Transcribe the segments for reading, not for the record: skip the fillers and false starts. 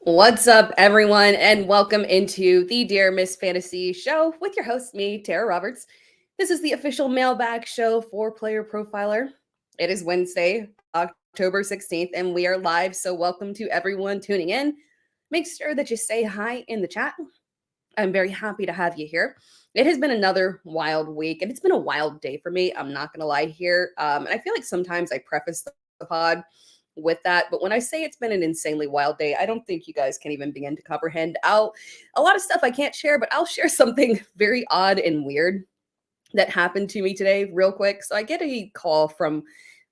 What's up, everyone, and welcome into the Dear Miss Fantasy show with your host, me, Tara Roberts. This is the official mailbag show for Player Profiler. It is Wednesday, October 16th, and we are live, so welcome to everyone tuning in. Make sure that you say hi in the chat. I'm very happy to have you here. It has been another wild week, and it's been a wild day for me. I'm not going to lie here. And I feel like sometimes I preface the pod with that, but when I say it's been an insanely wild day, I don't think you guys can even begin to comprehend. A lot of stuff I can't share, but I'll share something very odd and weird that happened to me today real quick. So I get a call from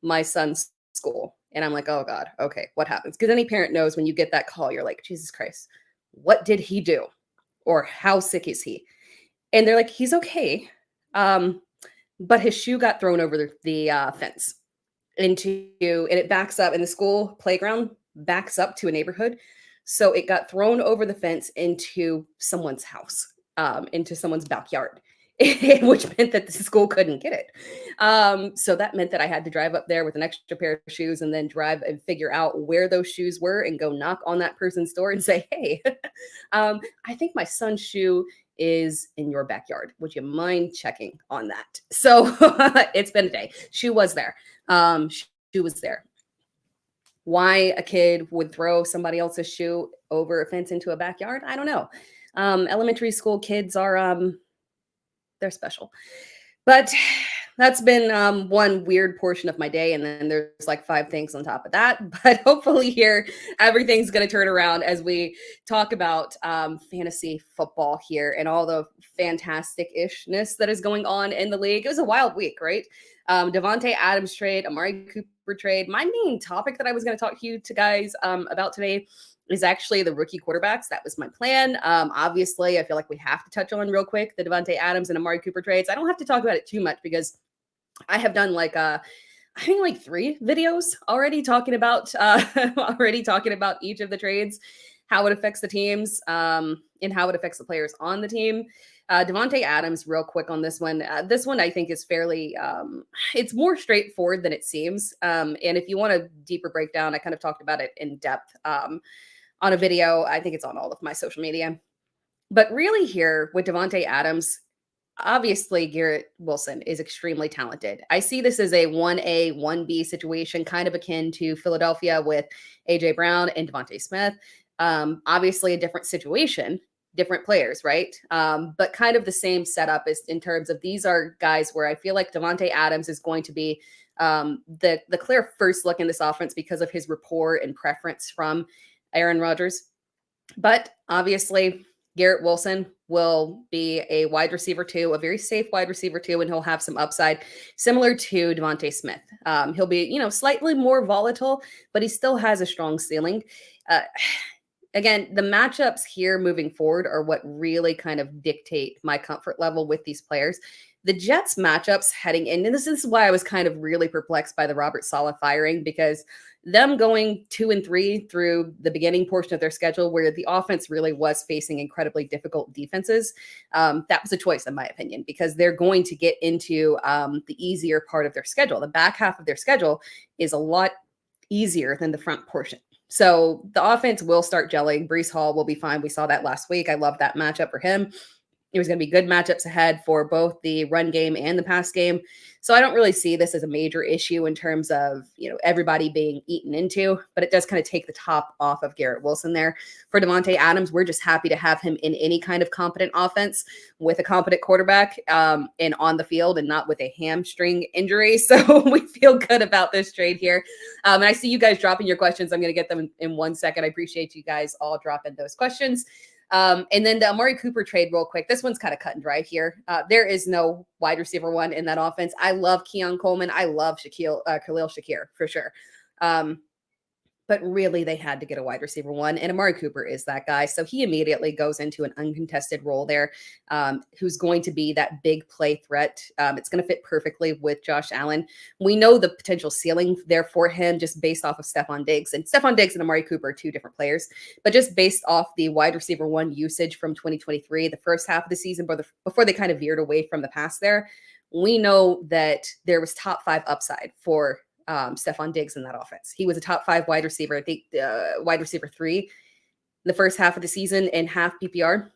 my son's school, and I'm like, oh God, okay, what happens? Because any parent knows when you get that call, you're like, Jesus Christ, what did he do? Or how sick is he? And they're like, he's okay. But his shoe got thrown over the fence and it backs up, and the school playground backs up to a neighborhood. So it got thrown over the fence into someone's house, into someone's backyard, which meant that the school couldn't get it. So that meant that I had to drive up there with an extra pair of shoes and then drive and figure out where those shoes were and go knock on that person's door and say, hey, I think my son's shoe is in your backyard. Would you mind checking on that? So it's been a day. Shoe was there. Shoe was there. Why a kid would throw somebody else's shoe over a fence into a backyard, I don't know. Elementary school kids are they're special. But that's been one weird portion of my day. And then there's like 5 things on top of that. But hopefully here, everything's going to turn around as we talk about fantasy football here and all the fantastic-ishness that is going on in the league. It was a wild week, right? Davante Adams trade, Amari Cooper trade. My main topic that I was going to talk to you guys about today is actually the rookie quarterbacks. That was my plan. Obviously, I feel like we have to touch on real quick the Davante Adams and Amari Cooper trades. I don't have to talk about it too much because I have done I think like 3 videos already talking about each of the trades, how it affects the teams, and how it affects the players on the team. Davante Adams, real quick on this one. This one I think is fairly, it's more straightforward than it seems. And if you want a deeper breakdown, I kind of talked about it in depth on a video. I think it's on all of my social media. But really here with Davante Adams, obviously Garrett Wilson is extremely talented. I see this as a 1A, 1B situation, kind of akin to Philadelphia with AJ Brown and Devontae Smith. Obviously a different situation, different players, right? But kind of the same setup is in terms of these are guys where I feel like Davante Adams is going to be the clear first look in this offense because of his rapport and preference from Aaron Rodgers. But obviously Garrett Wilson will be a wide receiver 2, a very safe wide receiver 2, and he'll have some upside similar to Devontae Smith. He'll be, slightly more volatile, but he still has a strong ceiling. Again, the matchups here moving forward are what really kind of dictate my comfort level with these players. The Jets matchups heading in, and this is why I was kind of really perplexed by the Robert Saleh firing, because them going 2-3 through the beginning portion of their schedule where the offense really was facing incredibly difficult defenses, that was a choice in my opinion, because they're going to get into the easier part of their schedule. The back half of their schedule is a lot easier than the front portion. So the offense will start gelling. Breece Hall will be fine. We saw that last week. I love that matchup for him. There's going to be good matchups ahead for both the run game and the pass game. So I don't really see this as a major issue in terms of, everybody being eaten into, but it does kind of take the top off of Garrett Wilson there. For Davante Adams, we're just happy to have him in any kind of competent offense with a competent quarterback and on the field and not with a hamstring injury. So we feel good about this trade here. And I see you guys dropping your questions. I'm going to get them in 1 second. I appreciate you guys all dropping those questions. And then the Amari Cooper trade real quick. This one's kind of cut and dry here. There is no wide receiver 1 in that offense. I love Keon Coleman. I love Khalil Shakir for sure. But really they had to get a wide receiver 1, and Amari Cooper is that guy. So he immediately goes into an uncontested role there, who's going to be that big play threat. It's going to fit perfectly with Josh Allen. We know the potential ceiling there for him just based off of Stephon Diggs. And Stephon Diggs and Amari Cooper are 2 different players, but just based off the wide receiver 1 usage from 2023, the first half of the season, before they kind of veered away from the pass there, we know that there was top 5 upside for Stephon Diggs in that offense. He was a top 5 wide receiver. I think wide receiver 3 the first half of the season in half PPR.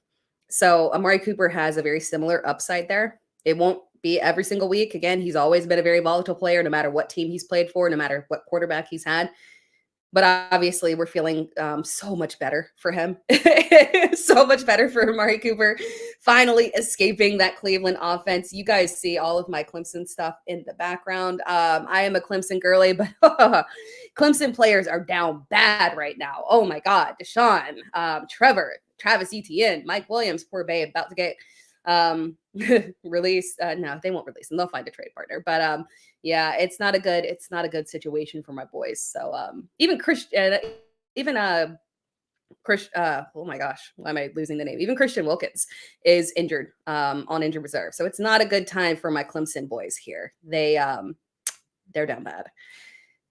So Amari Cooper has a very similar upside there. It won't be every single week. Again, he's always been a very volatile player, no matter what team he's played for, no matter what quarterback he's had. But obviously, we're feeling so much better for him. So much better for Amari Cooper finally escaping that Cleveland offense. You guys see all of my Clemson stuff in the background. I am a Clemson girly, but Clemson players are down bad right now. Oh my God. Deshaun, Trevor, Travis Etienne, Mike Williams, poor babe, about to get released. No, they won't release him. They'll find a trade partner. But yeah, it's not a good situation for my boys. So even Christian, oh my gosh, why am I losing the name? Even Christian Wilkins is injured on injured reserve. So it's not a good time for my Clemson boys here. They're down bad.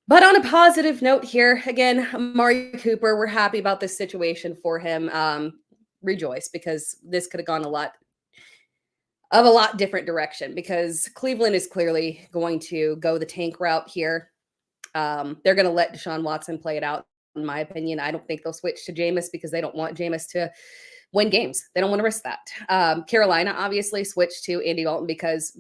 But on a positive note here, again, Amari Cooper, we're happy about this situation for him. Rejoice, because this could have gone a lot different direction, because Cleveland is clearly going to go the tank route here. They're going to let Deshaun Watson play it out, in my opinion. I don't think they'll switch to Jameis because they don't want Jameis to win games. They don't want to risk that. Carolina obviously switched to Andy Dalton because,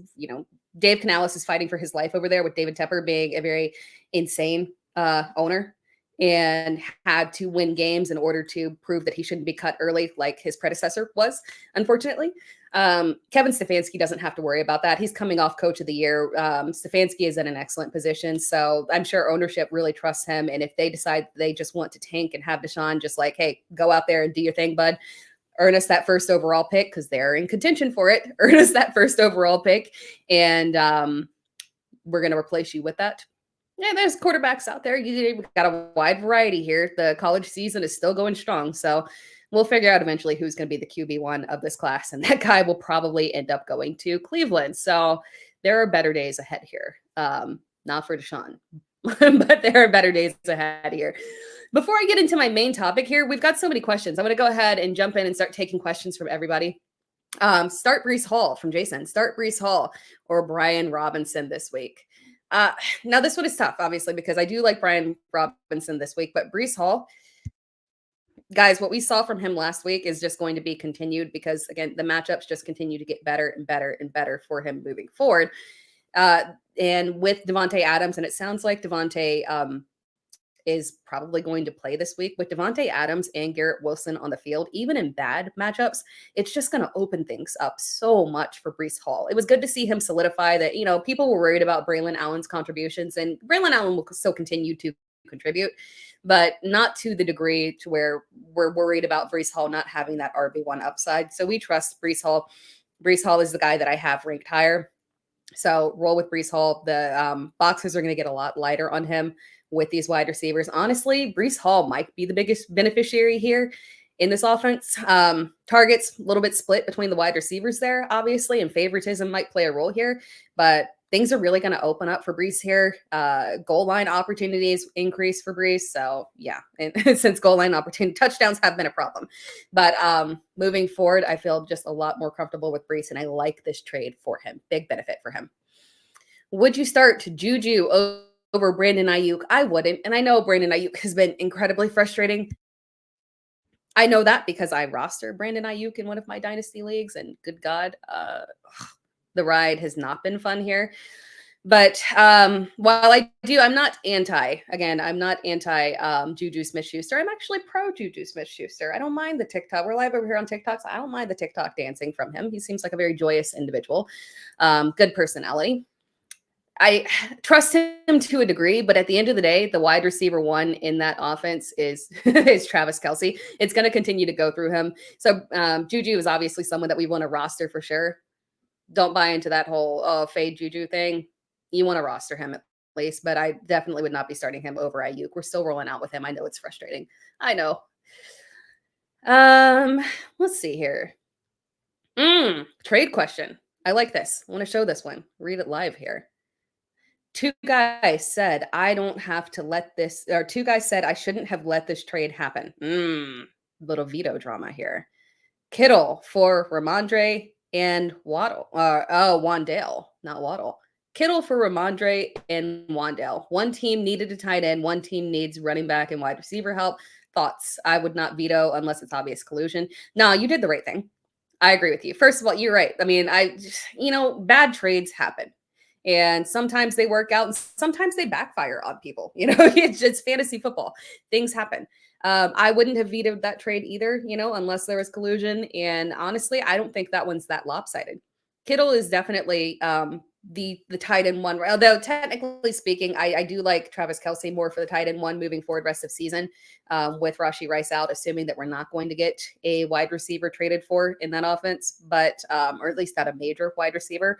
Dave Canales is fighting for his life over there, with David Tepper being a very insane owner and had to win games in order to prove that he shouldn't be cut early like his predecessor was, unfortunately. Kevin Stefanski doesn't have to worry about that. He's coming off Coach of the Year. Stefanski is in an excellent position, so I'm sure ownership really trusts him. And if they decide they just want to tank and have Deshaun just like, hey, go out there and do your thing, bud, earn us that first overall pick, because they're in contention for it. Earn us that first overall pick, and we're going to replace you with that. Yeah, there's quarterbacks out there. We've got a wide variety here. The college season is still going strong, so we'll figure out eventually who's going to be the QB1 of this class, and that guy will probably end up going to Cleveland. So there are better days ahead here. Not for Deshaun, but there are better days ahead here. Before I get into my main topic here, we've got so many questions. I'm going to go ahead and jump in and start taking questions from everybody. Start Breece Hall from Jason. Start Breece Hall or Brian Robinson this week. Now this one is tough, obviously, because I do like Brian Robinson this week, but Breece Hall, guys, what we saw from him last week is just going to be continued, because again, the matchups just continue to get better and better and better for him moving forward. And with Davante Adams, and it sounds like Davante is probably going to play this week, with Davante Adams and Garrett Wilson on the field, even in bad matchups, it's just going to open things up so much for Breece Hall. It was good to see him solidify that, people were worried about Braylon Allen's contributions, and Braylon Allen will still continue to contribute, but not to the degree to where we're worried about Breece Hall not having that RB1 upside. So we trust Breece Hall. Breece Hall is the guy that I have ranked higher. So roll with Breece Hall. The boxes are going to get a lot lighter on him with these wide receivers. Honestly, Breece Hall might be the biggest beneficiary here in this offense. Targets, a little bit split between the wide receivers there, obviously, and favoritism might play a role here, but things are really going to open up for Breece here. Goal line opportunities increase for Breece. So yeah, and since goal line touchdowns have been a problem, but moving forward, I feel just a lot more comfortable with Breece, and I like this trade for him. Big benefit for him. Would you start JuJu over Brandon Aiyuk? I wouldn't. And I know Brandon Aiyuk has been incredibly frustrating. I know that because I roster Brandon Aiyuk in one of my dynasty leagues, and good God, the ride has not been fun here. But while I'm not anti JuJu Smith-Schuster. I'm actually pro JuJu Smith-Schuster. I don't mind the TikTok. We're live over here on TikTok, so I don't mind the TikTok dancing from him. He seems like a very joyous individual. Good personality. I trust him to a degree, but at the end of the day, the wide receiver one in that offense is Travis Kelce. It's going to continue to go through him. So JuJu is obviously someone that we want to roster for sure. Don't buy into that whole fade JuJu thing. You want to roster him at least, but I definitely would not be starting him over Aiyuk. We're still rolling out with him. I know it's frustrating. I know. Let's see here. Trade question. I like this. I want to show this one. Read it live here. Two guys said I shouldn't have let this trade happen. Little veto drama here. Kittle for Rhamondre and Waddle. Wan'Dale, not Waddle. Kittle for Rhamondre and Wan'Dale. One team needed a tight end. One team needs running back and wide receiver help. thoughts. I would not veto unless it's obvious collusion. No, you did the right thing. I agree with you. First of all, you're right. I mean, bad trades happen. And sometimes they work out and sometimes they backfire on people. It's just fantasy football. Things happen. I wouldn't have vetoed that trade either, unless there was collusion. And honestly, I don't think that one's that lopsided. Kittle is definitely the tight end one. Although technically speaking, I do like Travis Kelce more for the tight end one moving forward rest of season with Rashee Rice out, assuming that we're not going to get a wide receiver traded for in that offense, but or at least not a major wide receiver.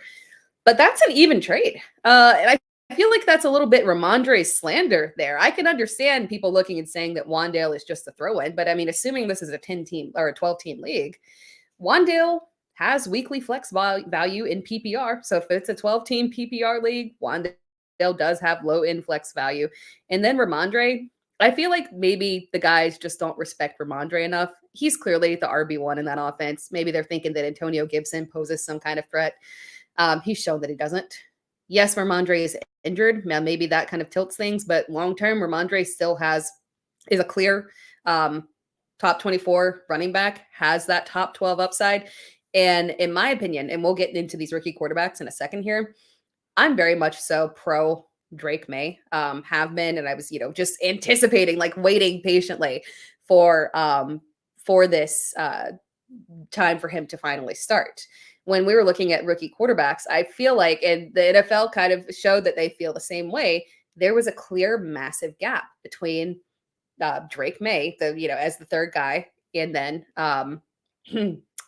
But that's an even trade. And I feel like that's a little bit Rhamondre slander there. I can understand people looking and saying that Wan'Dale is just a throw-in, but I mean, assuming this is a 10-team or a 12-team league, Wan'Dale has weekly flex value in PPR. So if it's a 12-team PPR league, Wan'Dale does have low-end flex value. And then Rhamondre, I feel like maybe the guys just don't respect Rhamondre enough. He's clearly the RB1 in that offense. Maybe they're thinking that Antonio Gibson poses some kind of threat. He's shown that he doesn't. Yes, Rhamondre is injured. Now, maybe that kind of tilts things, but long-term, Rhamondre still is a clear top 24 running back, has that top 12 upside. And in my opinion, and we'll get into these rookie quarterbacks in a second here, I'm very much so pro Drake Maye, have been. And I was, just anticipating, like waiting patiently for this time for him to finally start. When we were looking at rookie quarterbacks, I feel like, and the NFL kind of showed that they feel the same way, there was a clear, massive gap between Drake Maye, as the third guy, and then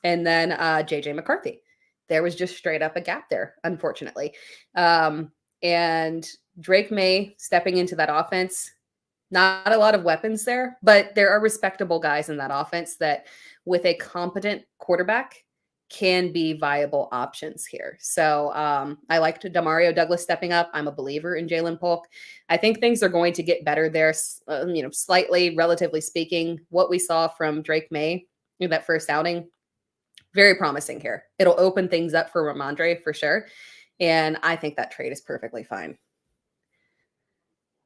JJ McCarthy. There was just straight up a gap there, unfortunately. And Drake Maye stepping into that offense, not a lot of weapons there, but there are respectable guys in that offense that with a competent quarterback can be viable options here. So I liked Demario Douglas stepping up. I'm a believer in Jalen Polk. I think things are going to get better there, slightly, relatively speaking. What we saw from Drake Maye in that first outing, very promising here. It'll open things up for Rhamondre for sure. And I think that trade is perfectly fine.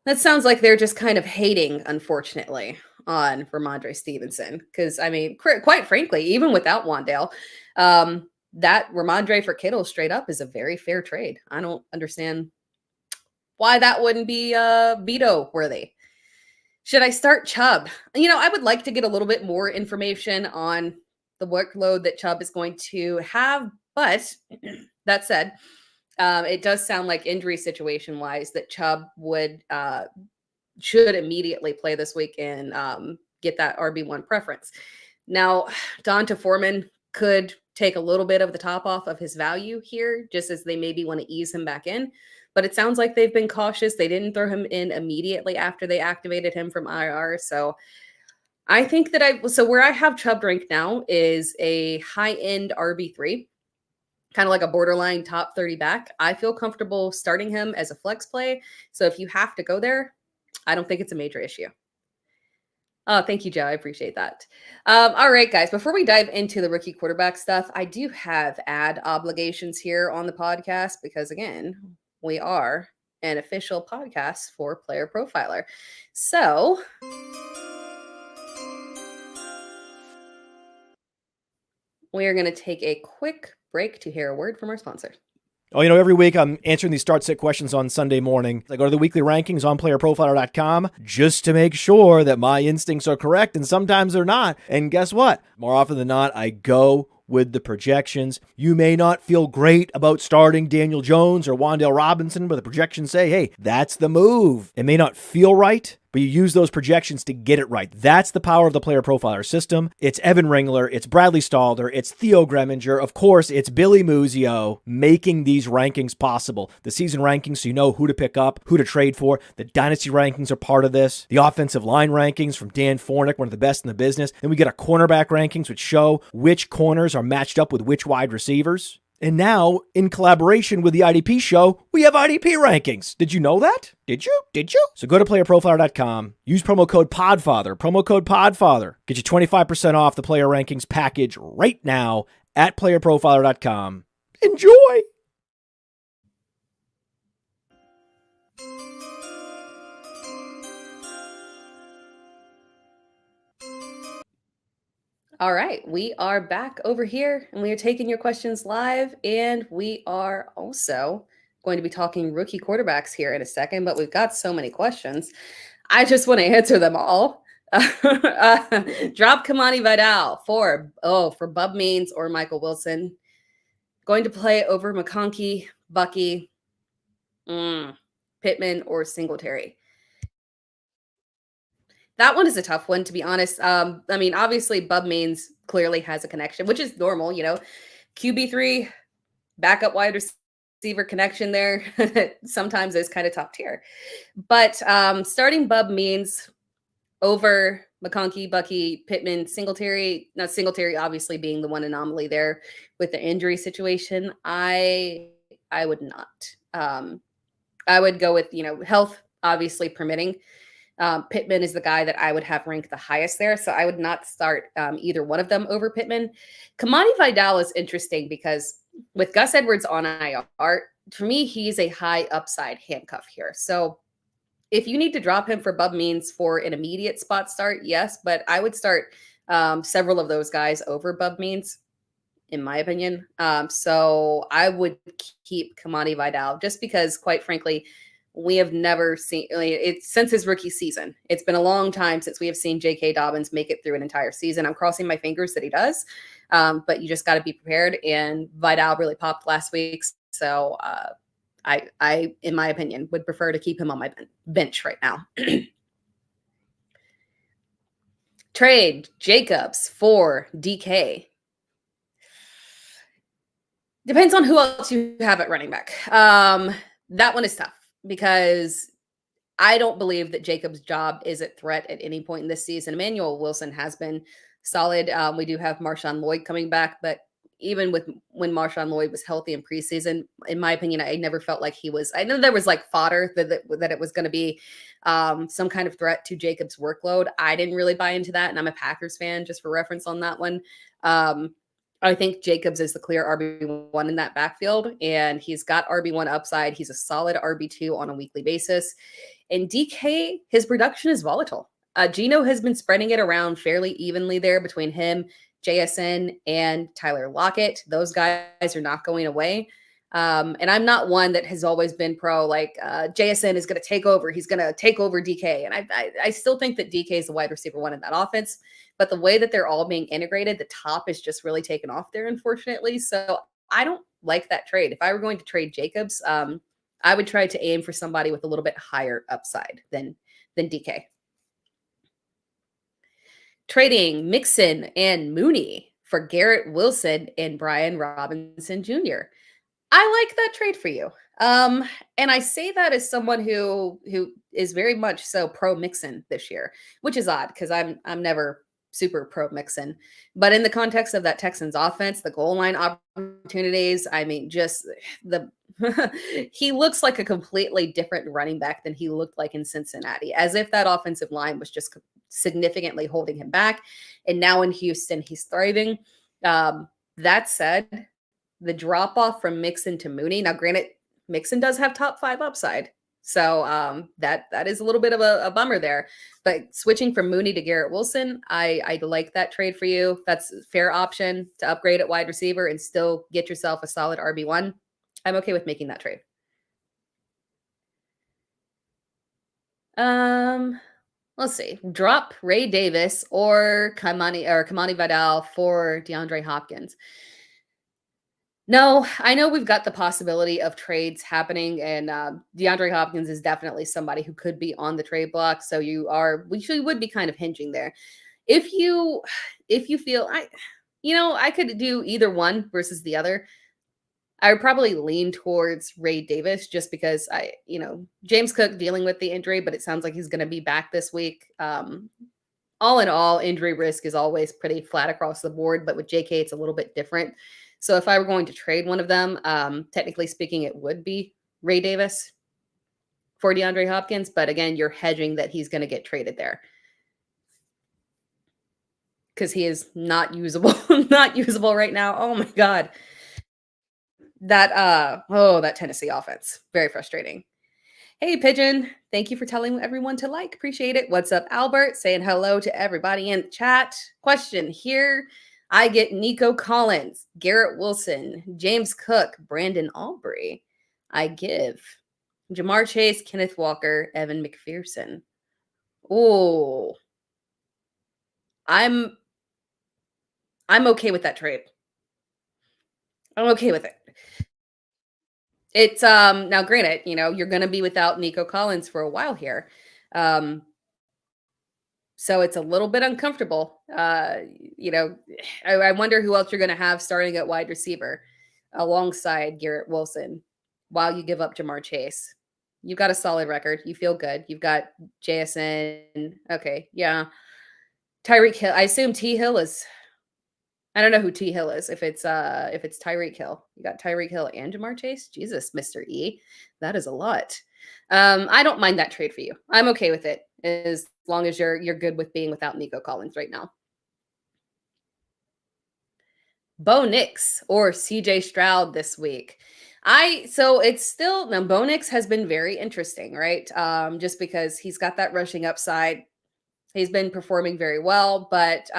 That sounds like they're just kind of hating, unfortunately, on Rhamondre Stevenson. Because, I mean, quite frankly, even without Wan'Dale, that Rhamondre for Kittle straight up is a very fair trade. I don't understand why that wouldn't be veto worthy. Should I start Chubb? I would like to get a little bit more information on the workload that Chubb is going to have. But that said, it does sound like injury situation wise that Chubb should immediately play this week and get that RB1 preference. Now, Donta Foreman could take a little bit of the top off of his value here, just as they maybe want to ease him back in. But it sounds like they've been cautious. They didn't throw him in immediately after they activated him from IR. So I think that where I have Chubb ranked now is a high-end RB3. Kind of like a borderline top 30 back. I feel comfortable starting him as a flex play. So if you have to go there, I don't think it's a major issue. Oh, thank you, Joe. I appreciate that. All right, guys, before we dive into the rookie quarterback stuff, I do have ad obligations here on the podcast because, again, we are an official podcast for Player Profiler. So we are going to take a quick break to hear a word from our sponsor. Oh, every week I'm answering these start-sit questions on Sunday morning. I go to the weekly rankings on playerprofiler.com just to make sure that my instincts are correct, and sometimes they're not. And guess what? More often than not, I go with the projections. You may not feel great about starting Daniel Jones or Wan'Dale Robinson, but the projections say, hey, that's the move. It may not feel right, but you use those projections to get it right. That's the power of the Player Profiler system. It's Evan Ringler, it's Bradley Stalder, it's Theo Greminger, of course, it's Billy Muzio making these rankings possible. The season rankings, so you know who to pick up, who to trade for. The dynasty rankings are part of this. The offensive line rankings from Dan Fornick, one of the best in the business. Then we get our cornerback rankings, which show which corners are matched up with which wide receivers. And now, in collaboration with the IDP show, we have IDP rankings. Did you know that? Did you? So go to playerprofiler.com. Use promo code PODFATHER. Get you 25% off the player rankings package right now at playerprofiler.com. Enjoy! All right, we are back over here and we are taking your questions live. And we are also going to be talking rookie quarterbacks here in a second, but we've got so many questions. I just want to answer them all. Drop Kamani Vidal for Bub Means or Michael Wilson. Going to play over McConkey, Bucky, Pittman, or Singletary. That one is a tough one, to be honest. I mean, obviously, Bub Means clearly has a connection, which is normal, QB3, backup wide receiver connection there. Sometimes is kind of top tier. But starting Bub Means over McConkey, Bucky, Pittman, Singletary, not Singletary obviously being the one anomaly there with the injury situation, I would not. I would go with, health obviously permitting. Pittman is the guy that I would have ranked the highest there. So I would not start either one of them over Pittman. Kamani Vidal is interesting because with Gus Edwards on IR, for me, he's a high upside handcuff here. So if you need to drop him for Bub Means for an immediate spot start, yes, but I would start several of those guys over Bub Means, in my opinion. So I would keep Kamani Vidal just because, quite frankly, we have never seen it since his rookie season. It's been a long time since we have seen J.K. Dobbins make it through an entire season. I'm crossing my fingers that he does, but you just got to be prepared. And Vidal really popped last week, so I, in my opinion, would prefer to keep him on my bench right now. Trade Jacobs for DK. Depends on who else you have at running back. That one is tough, because I don't believe that Jacobs' job is at threat at any point in this season. Emmanuel Wilson has been solid. We do have Marshawn Lloyd coming back, but even when Marshawn Lloyd was healthy in preseason, in my opinion, I never felt like he was. I know there was like fodder that it was going to be some kind of threat to Jacobs' workload. I didn't really buy into that, and I'm a Packers fan, just for reference on that one. I think Jacobs is the clear RB1 in that backfield, and he's got RB1 upside. He's a solid RB2 on a weekly basis. And DK, his production is volatile. Geno has been spreading it around fairly evenly there between him, JSN, and Tyler Lockett. Those guys are not going away. And I'm not one that has always been pro, like JSN is going to take over. He's going to take over DK. And I still think that DK is the wide receiver one in that offense. But the way that they're all being integrated, the top is just really taken off there, unfortunately. So I don't like that trade. If I were going to trade Jacobs, I would try to aim for somebody with a little bit higher upside than DK. Trading Mixon and Mooney for Garrett Wilson and Brian Robinson Jr. I like that trade for you. And I say that as someone who is very much so pro Mixon this year, which is odd because I'm never super pro Mixon. But in the context of that Texans offense, the goal line opportunities, I mean, just he looks like a completely different running back than he looked like in Cincinnati, as if that offensive line was just significantly holding him back. And now in Houston, he's thriving. That said, the drop off from Mixon to Mooney. Now, granted, Mixon does have top 5 upside. So that is a little bit of a bummer there. But switching from Mooney to Garrett Wilson, I like that trade for you. That's a fair option to upgrade at wide receiver and still get yourself a solid RB1. I'm okay with making that trade. Let's see. Drop Ray Davis or Kamani Vidal for DeAndre Hopkins. No, I know we've got the possibility of trades happening, and DeAndre Hopkins is definitely somebody who could be on the trade block. So we would be kind of hinging there. If you feel I could do either one versus the other, I would probably lean towards Ray Davis just because James Cook dealing with the injury, but it sounds like he's going to be back this week. All in all, injury risk is always pretty flat across the board, but with JK, it's a little bit different. So if I were going to trade one of them, technically speaking, it would be Ray Davis for DeAndre Hopkins. But again, you're hedging that he's going to get traded there because he is not usable, not usable right now. Oh my God. That Tennessee offense, very frustrating. Hey, Pigeon. Thank you for telling everyone to like. Appreciate it. What's up, Albert? Saying hello to everybody in the chat. Question here. I get Nico Collins, Garrett Wilson, James Cook, Brandon Aubrey. I give Jamar Chase, Kenneth Walker, Evan McPherson. Oh, I'm okay with that trade. I'm okay with it. It's now granted, you're gonna be without Nico Collins for a while here. So it's a little bit uncomfortable. I wonder who else you're gonna have starting at wide receiver alongside Garrett Wilson while you give up Jamar Chase. You've got a solid record. You feel good. You've got JSN. Okay, yeah. Tyreek Hill. I assume T Hill is. I don't know who T Hill is. If it's Tyreek Hill, you got Tyreek Hill and Jamar Chase. Jesus, Mr. E, that is a lot. I don't mind that trade for you. I'm okay with it as long as you're good with being without Nico Collins right now. Bo Nix or CJ Stroud this week. So it's still now Bo Nix has been very interesting, right? Just because he's got that rushing upside. He's been performing very well, but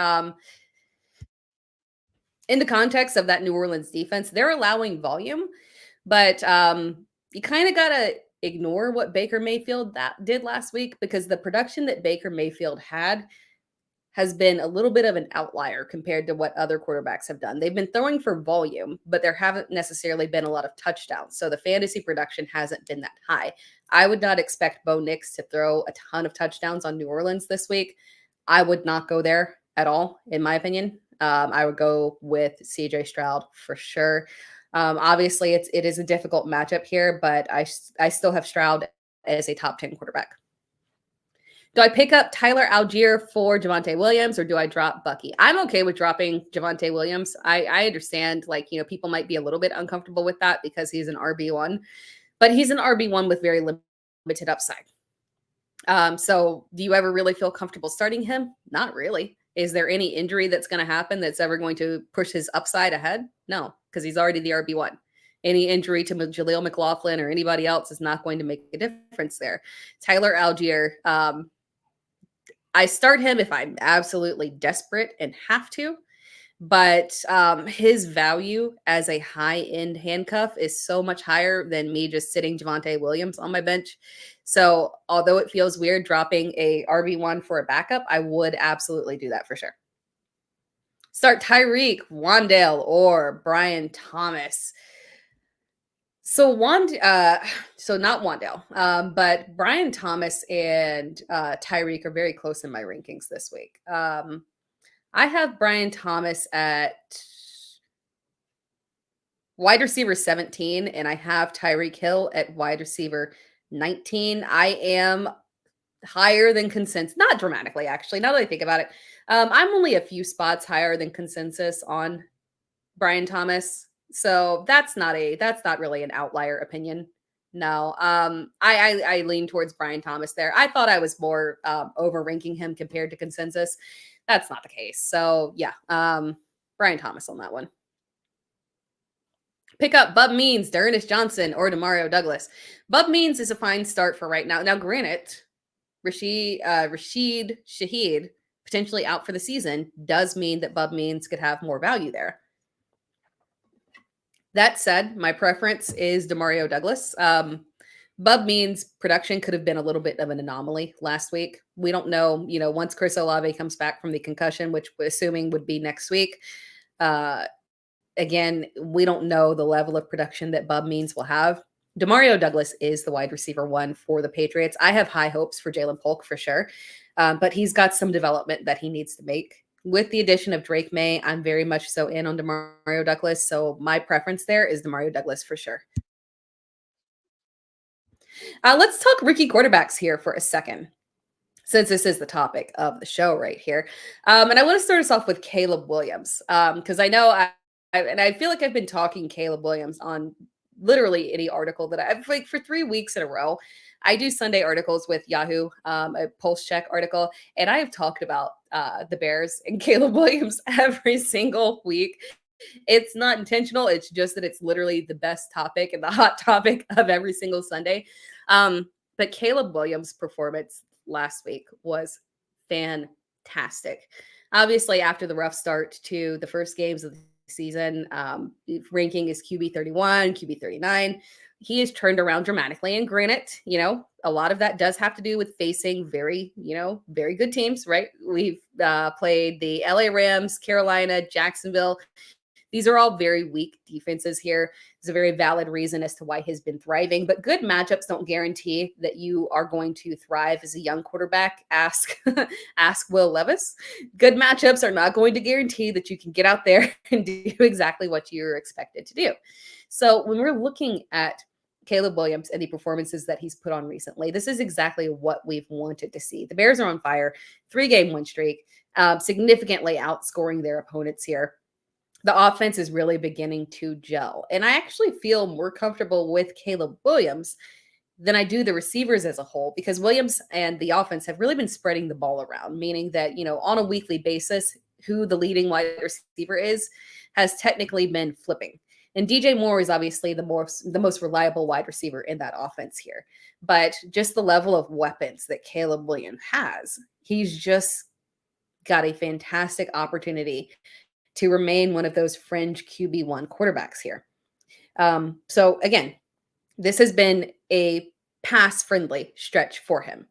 in the context of that New Orleans defense, they're allowing volume, but you kind of got to ignore what Baker Mayfield did last week because the production that Baker Mayfield has been a little bit of an outlier compared to what other quarterbacks have done. They've been throwing for volume, but there haven't necessarily been a lot of touchdowns. So the fantasy production hasn't been that high. I would not expect Bo Nix to throw a ton of touchdowns on New Orleans this week. I would not go there at all, in my opinion. I would go with CJ Stroud for sure. Obviously, it is a difficult matchup here, but I still have Stroud as a top 10 quarterback. Do I pick up Tyler Algeier for Javonte Williams or do I drop Bucky? I'm okay with dropping Javonte Williams. I understand, people might be a little bit uncomfortable with that because he's an RB1, but he's an RB1 with very limited upside. So do you ever really feel comfortable starting him? Not really. Is there any injury that's going to happen that's ever going to push his upside ahead? No, because he's already the RB1. Any injury to Jaleel McLaughlin or anybody else is not going to make a difference there. Tyler Algeier, I start him if I'm absolutely desperate and have to, but his value as a high-end handcuff is so much higher than me just sitting Javonte Williams on my bench. So although it feels weird dropping a RB1 for a backup, I would absolutely do that for sure. Start Tyreek, Wan'Dale, or Brian Thomas. So not Wan'Dale, but Brian Thomas and Tyreek are very close in my rankings this week. I have Brian Thomas at wide receiver 17, and I have Tyreek Hill at wide receiver 19. I am higher than consensus, not dramatically, actually, now that I think about it. I'm only a few spots higher than consensus on Brian Thomas. So that's not really an outlier opinion. No, I lean towards Brian Thomas there. I thought I was more over-ranking him compared to consensus. That's not the case. So yeah, Brian Thomas on that one. Pick up Bub Means, D'Ernest Johnson, or Demario Douglas. Bub Means is a fine start for right now. Now, granted, Rashid Shaheed potentially out for the season does mean that Bub Means could have more value there. That said, my preference is Demario Douglas. Bub Means production could have been a little bit of an anomaly last week. We don't know, once Chris Olave comes back from the concussion, which we're assuming would be next week. Again, we don't know the level of production that Bub Means will have. Demario Douglas is the wide receiver 1 for the Patriots. I have high hopes for Jalen Polk for sure, but he's got some development that he needs to make. With the addition of Drake Maye, I'm very much so in on Demario Douglas, so my preference there is Demario Douglas for sure. Let's talk rookie quarterbacks here for a second, since this is the topic of the show right here. And I want to start us off with Caleb Williams, because I know I feel like I've been talking Caleb Williams on literally any article that I've for 3 weeks in a row. I do Sunday articles with Yahoo, a pulse check article, and I have talked about the Bears and Caleb Williams every single week. It's not intentional. It's just that it's literally the best topic and the hot topic of every single Sunday. But Caleb Williams' performance last week was fantastic. Obviously, after the rough start to the first games of the season, ranking is QB 31, QB 39. He has turned around dramatically. And granted, a lot of that does have to do with facing very good teams, right? We've played the LA Rams, Carolina, Jacksonville. These are all very weak defenses here. It's a very valid reason as to why he's been thriving, but good matchups don't guarantee that you are going to thrive as a young quarterback. Ask Will Levis. Good matchups are not going to guarantee that you can get out there and do exactly what you're expected to do. So when we're looking at Caleb Williams and the performances that he's put on recently, this is exactly what we've wanted to see. The Bears are on fire, 3-game win streak, significantly outscoring their opponents here. The offense is really beginning to gel. And I actually feel more comfortable with Caleb Williams than I do the receivers as a whole, because Williams and the offense have really been spreading the ball around, meaning that, on a weekly basis, who the leading wide receiver is has technically been flipping. And DJ Moore is obviously the most reliable wide receiver in that offense here. But just the level of weapons that Caleb Williams has, he's just got a fantastic opportunity to remain one of those fringe QB1 quarterbacks here. So again, this has been a pass-friendly stretch for him,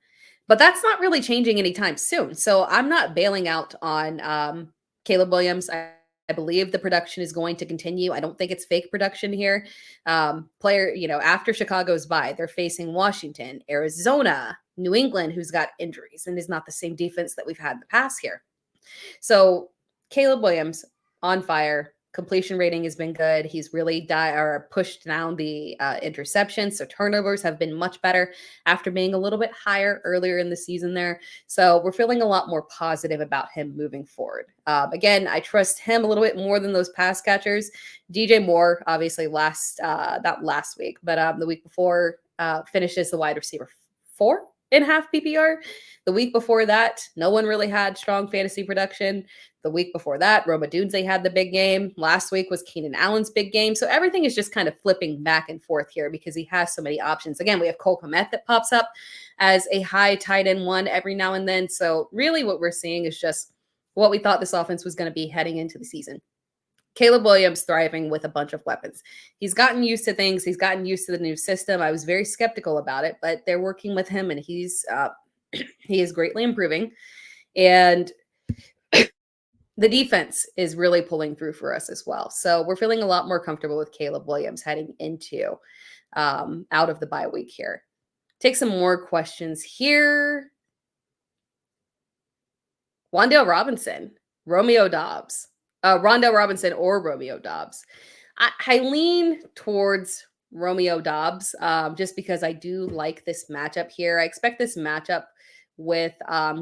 but that's not really changing anytime soon. So I'm not bailing out on Caleb Williams. I believe the production is going to continue. I don't think it's fake production here. After Chicago's bye, they're facing Washington, Arizona, New England, who's got injuries and is not the same defense that we've had in the past here. So Caleb Williams on fire. Completion rating has been good. He's really pushed down the interceptions. So turnovers have been much better after being a little bit higher earlier in the season there. So we're feeling a lot more positive about him moving forward. Again, I trust him a little bit more than those pass catchers. DJ Moore, obviously not last week, but the week before finished as the wide receiver 4.5 PPR. The week before that, no one really had strong fantasy production. The week before that, Roma Dunze had the big game. Last week was Keenan Allen's big game. So everything is just kind of flipping back and forth here because he has so many options. Again, we have Cole Kmet that pops up as a high tight end one every now and then. So really what we're seeing is just what we thought this offense was going to be heading into the season. Caleb Williams thriving with a bunch of weapons. He's gotten used to things. He's gotten used to the new system. I was very skeptical about it, but they're working with him and he is greatly improving. And the defense is really pulling through for us as well. So we're feeling a lot more comfortable with Caleb Williams heading into out of the bye week here. Take some more questions here. Wan'Dale Robinson, Rondell Robinson or Romeo Doubs. I lean towards Romeo Doubs just because I do like this matchup here. I expect this matchup with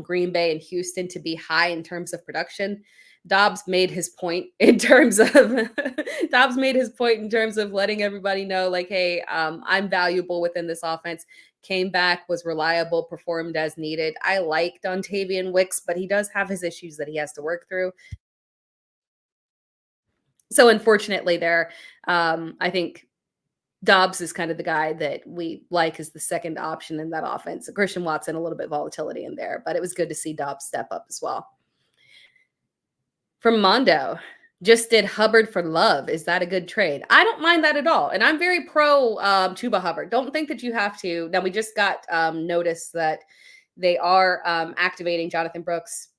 Green Bay and Houston to be high in terms of production. Dobbs made his point in terms of letting everybody know, like, hey, I'm valuable within this offense. Came back, was reliable, performed as needed. I like Dontavian Wicks, but he does have his issues that he has to work through. So unfortunately there, I think Dobbs is kind of the guy that we like as the second option in that offense. Christian Watson, a little bit of volatility in there, but it was good to see Dobbs step up as well. From Mondo, just did Hubbard for Love. Is that a good trade? I don't mind that at all. And I'm very pro Chuba Hubbard. Don't think that you have to. Now, we just got notice that they are activating Jonathan Brooks'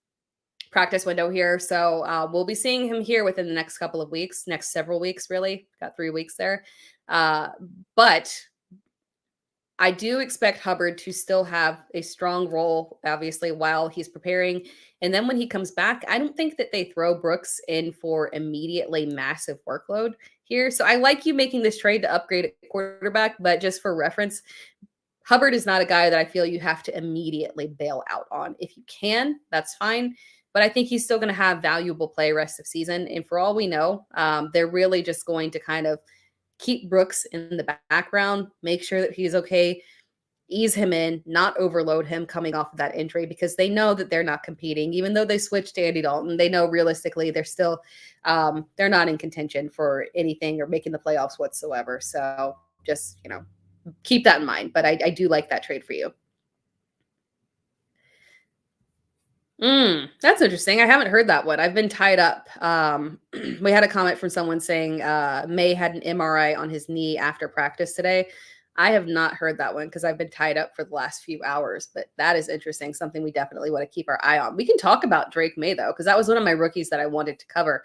practice window here. So we'll be seeing him here within the next couple of weeks, next several weeks, really. Got 3 weeks there. But I do expect Hubbard to still have a strong role, obviously, while he's preparing. And then when he comes back, I don't think that they throw Brooks in for immediately massive workload here. So I like you making this trade to upgrade at quarterback, but just for reference, Hubbard is not a guy that I feel you have to immediately bail out on. If you can, that's fine. But I think he's still going to have valuable play rest of season. And for all we know, they're really just going to kind of keep Brooks in the background, make sure that he's okay, ease him in, not overload him coming off of that injury, because they know that they're not competing. Even though they switched to Andy Dalton, they know realistically they're still they're not in contention for anything or making the playoffs whatsoever. So just, keep that in mind. But I do like that trade for you. That's interesting. I haven't heard that one. I've been tied up. We had a comment from someone saying Maye had an MRI on his knee after practice today. I have not heard that one because I've been tied up for the last few hours, but that is interesting. Something we definitely want to keep our eye on. We can talk about Drake Maye though, because that was one of my rookies that I wanted to cover.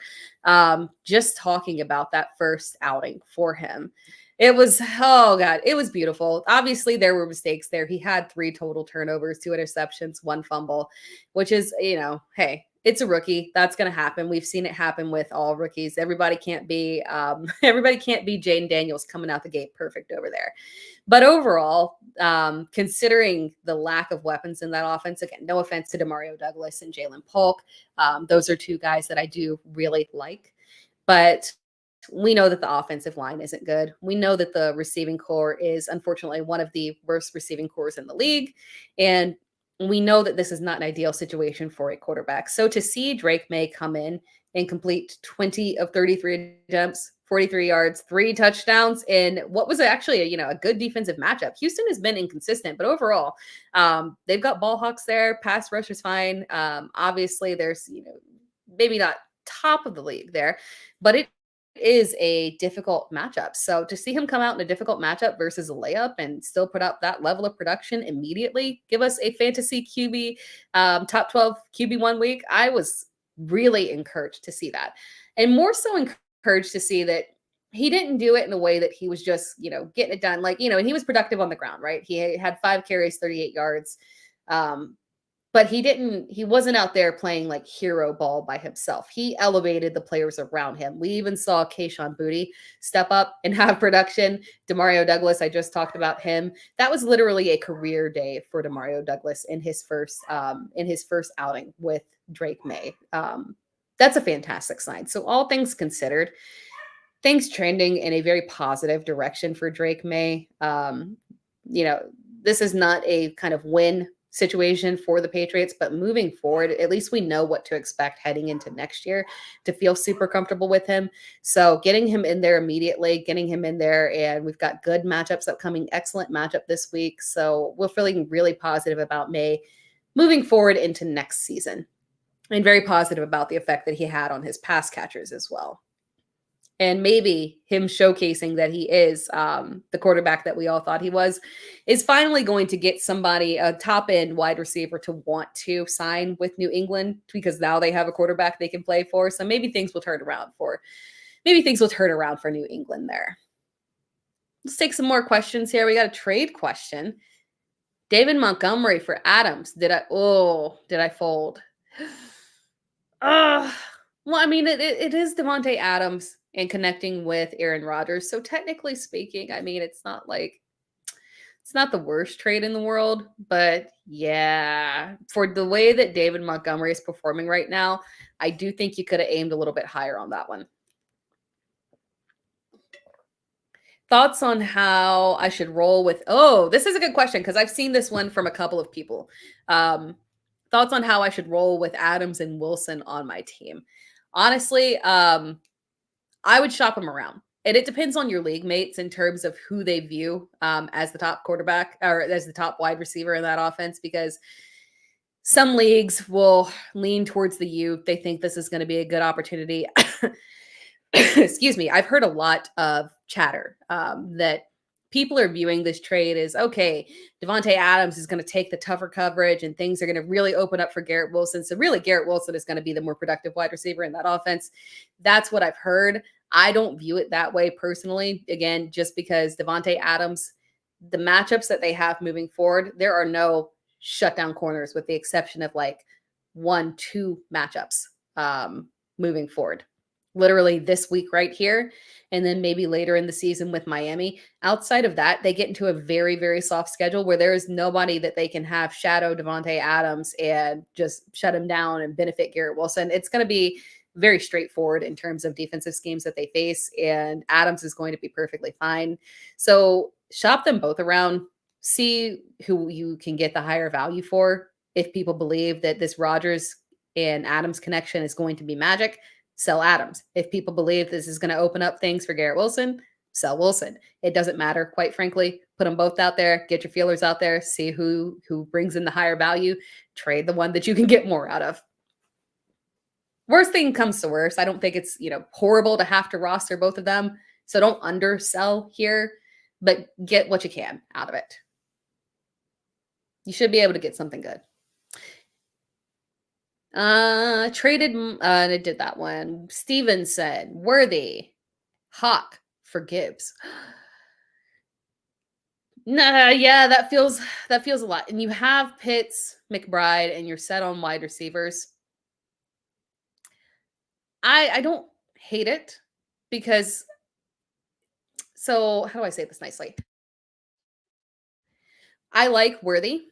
Just talking about that first outing for him. It was, oh God, it was beautiful. Obviously, there were mistakes there. He had 3 total turnovers, 2 interceptions, 1 fumble, which is, hey, it's a rookie. That's going to happen. We've seen it happen with all rookies. Everybody can't be Jayden Daniels coming out the gate perfect over there. But overall, considering the lack of weapons in that offense, again, no offense to Demario Douglas and Jalen Polk. Those are 2 guys that I do really like. But we know that the offensive line isn't good. We know that the receiving core is unfortunately one of the worst receiving cores in the league. And we know that this is not an ideal situation for a quarterback. So to see Drake Maye come in and complete 20 of 33 attempts, 43 yards, 3 touchdowns in what was actually a good defensive matchup. Houston has been inconsistent, but overall, they've got ball hawks there. Pass rush is fine. Obviously, there's maybe not top of the league there, but it is a difficult matchup. So to see him come out in a difficult matchup versus a layup and still put up that level of production immediately, give us a fantasy QB top 12 QB1 week, I was really encouraged to see that. And more so encouraged to see that he didn't do it in a way that he was just, getting it done. Like, and he was productive on the ground, right? He had 5 carries, 38 yards. But he wasn't out there playing like hero ball by himself. He elevated the players around him. We even saw Kayshon Boutte step up and have production. Demario Douglas, I just talked about him. That was literally a career day for Demario Douglas in his first outing with Drake Maye. That's a fantastic sign. So all things considered, things trending in a very positive direction for Drake Maye. This is not a kind of win situation for the Patriots, but moving forward, at least we know what to expect heading into next year to feel super comfortable with him. So getting him in there immediately, and we've got good matchups upcoming, excellent matchup this week. So we're feeling really positive about Maye moving forward into next season, and very positive about the effect that he had on his pass catchers as well. And maybe him showcasing that he is the quarterback that we all thought he was, is finally going to get somebody, a top-end wide receiver, to want to sign with New England, because now they have a quarterback they can play for. So maybe things will turn around for New England there. Let's take some more questions here. We got a trade question. David Montgomery for Adams. Did I fold? Well, I mean, it is Davante Adams and connecting with Aaron Rodgers. So technically speaking, I mean, it's not the worst trade in the world, but yeah, for the way that David Montgomery is performing right now, I do think you could have aimed a little bit higher on that one. Thoughts on how I should roll with, this is a good question because I've seen this one from a couple of people. Thoughts on how I should roll with Adams and Wilson on my team. Honestly, I would shop them around. And it depends on your league mates in terms of who they view as the top quarterback or as the top wide receiver in that offense, because some leagues will lean towards the youth. They think this is going to be a good opportunity. Excuse me. I've heard a lot of chatter that people are viewing this trade as, okay, Davante Adams is going to take the tougher coverage and things are going to really open up for Garrett Wilson. So really Garrett Wilson is going to be the more productive wide receiver in that offense. That's what I've heard. I don't view it that way personally. Again, just because Davante Adams, the matchups that they have moving forward, there are no shutdown corners with the exception of like 1-2 matchups moving forward. Literally this week right here, and then maybe later in the season with Miami. Outside of that, they get into a very, very soft schedule where there is nobody that they can have shadow Davante Adams and just shut him down and benefit Garrett Wilson. It's going to be very straightforward in terms of defensive schemes that they face, and Adams is going to be perfectly fine. So shop them both around, see who you can get the higher value for. If people believe that this Rodgers and Adams connection is going to be magic, sell Adams. If people believe this is going to open up things for Garrett Wilson, sell Wilson. It doesn't matter, quite frankly. Put them both out there, get your feelers out there, see who brings in the higher value, trade the one that you can get more out of. Worst thing comes to worst. I don't think it's, horrible to have to roster both of them. So don't undersell here, but get what you can out of it. You should be able to get something good. Traded, I did that one. Stevenson, Worthy, Hawk for Gibbs. Nah, yeah, that feels a lot. And you have Pitts, McBride, and you're set on wide receivers. I don't hate it because, so how do I say this nicely? I like Worthy,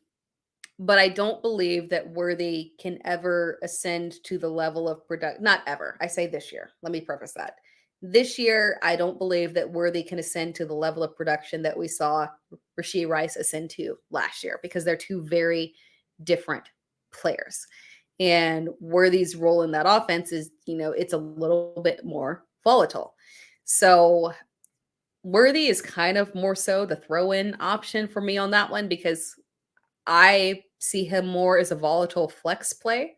but I don't believe that Worthy can ever ascend to the level of production. Not ever. I say this year. Let me preface that. This year, I don't believe that Worthy can ascend to the level of production that we saw Rashee Rice ascend to last year, because they're two very different players. And Worthy's role in that offense is, it's a little bit more volatile. So Worthy is kind of more so the throw-in option for me on that one, because I see him more as a volatile flex play.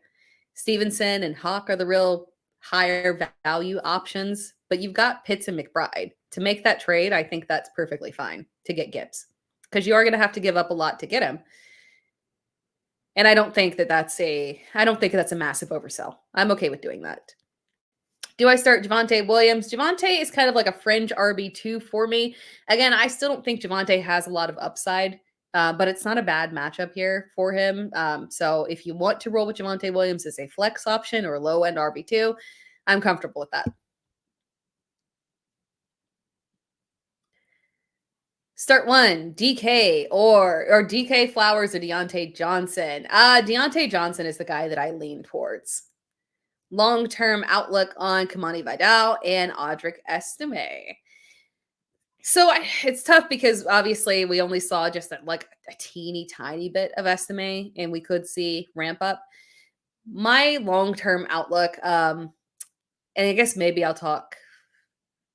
Stevenson and Hawk are the real higher value options, but you've got Pitts and McBride. To make that trade, I think that's perfectly fine to get Gibbs, because you are going to have to give up a lot to get him. And I don't think that's a massive oversell. I'm okay with doing that. Do I start Javonte Williams? Javonte is kind of like a fringe RB2 for me. Again, I still don't think Javonte has a lot of upside, but it's not a bad matchup here for him. So if you want to roll with Javonte Williams as a flex option or low-end RB2, I'm comfortable with that. Start one, DK or DK Flowers or Deontay Johnson. Deontay Johnson is the guy that I lean towards. Long-term outlook on Kamani Vidal and Audric Estime. So it's tough because obviously we only saw just a teeny tiny bit of Estime, and we could see ramp up. My long-term outlook, and I guess maybe I'll talk.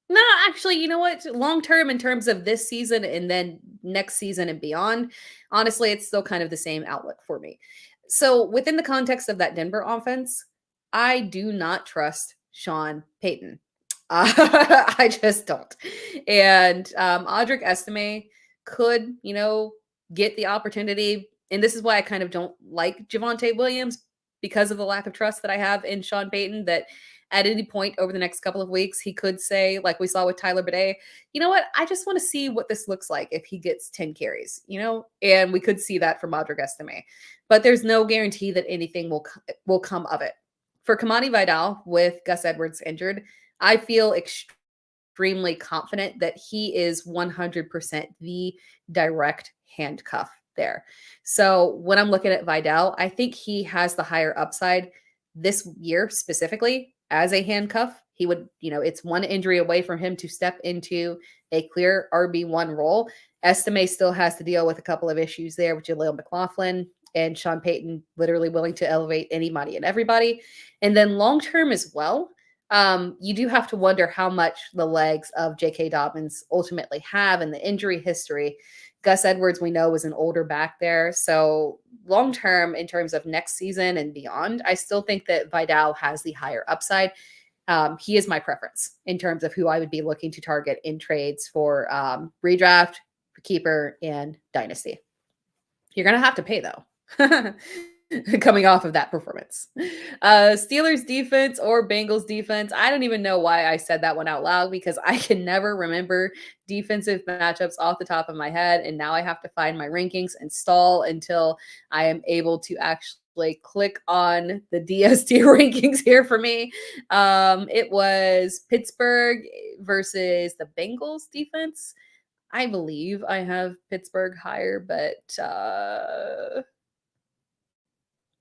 No, actually, you know what? Long-term in terms of this season and then next season and beyond, honestly, it's still kind of the same outlook for me. So within the context of that Denver offense, I do not trust Sean Payton. I just don't. And Audric Estime could, get the opportunity. And this is why I kind of don't like Javonte Williams, because of the lack of trust that I have in Sean Payton, that at any point over the next couple of weeks, he could say, like we saw with Tyler Bidet, you know what? I just want to see what this looks like if he gets 10 carries, and we could see that from Audric Estime. But there's no guarantee that anything will come of it. For Kamani Vidal, with Gus Edwards injured, I feel extremely confident that he is 100% the direct handcuff there. So when I'm looking at Vidal, I think he has the higher upside this year specifically as a handcuff. He would, it's one injury away from him to step into a clear RB1 role. Estime still has to deal with a couple of issues there with Jaleel McLaughlin and Sean Payton literally willing to elevate anybody and everybody. And then long-term as well, you do have to wonder how much the legs of J.K. Dobbins ultimately have in the injury history. Gus Edwards, we know, was an older back there. So long-term, in terms of next season and beyond, I still think that Vidal has the higher upside. He is my preference in terms of who I would be looking to target in trades for redraft, for keeper, and dynasty. You're going to have to pay, though. Coming off of that performance. Steelers defense or Bengals defense. I don't even know why I said that one out loud, because I can never remember defensive matchups off the top of my head. And now I have to find my rankings and stall until I am able to actually click on the DST rankings here for me. It was Pittsburgh versus the Bengals defense. I believe I have Pittsburgh higher, but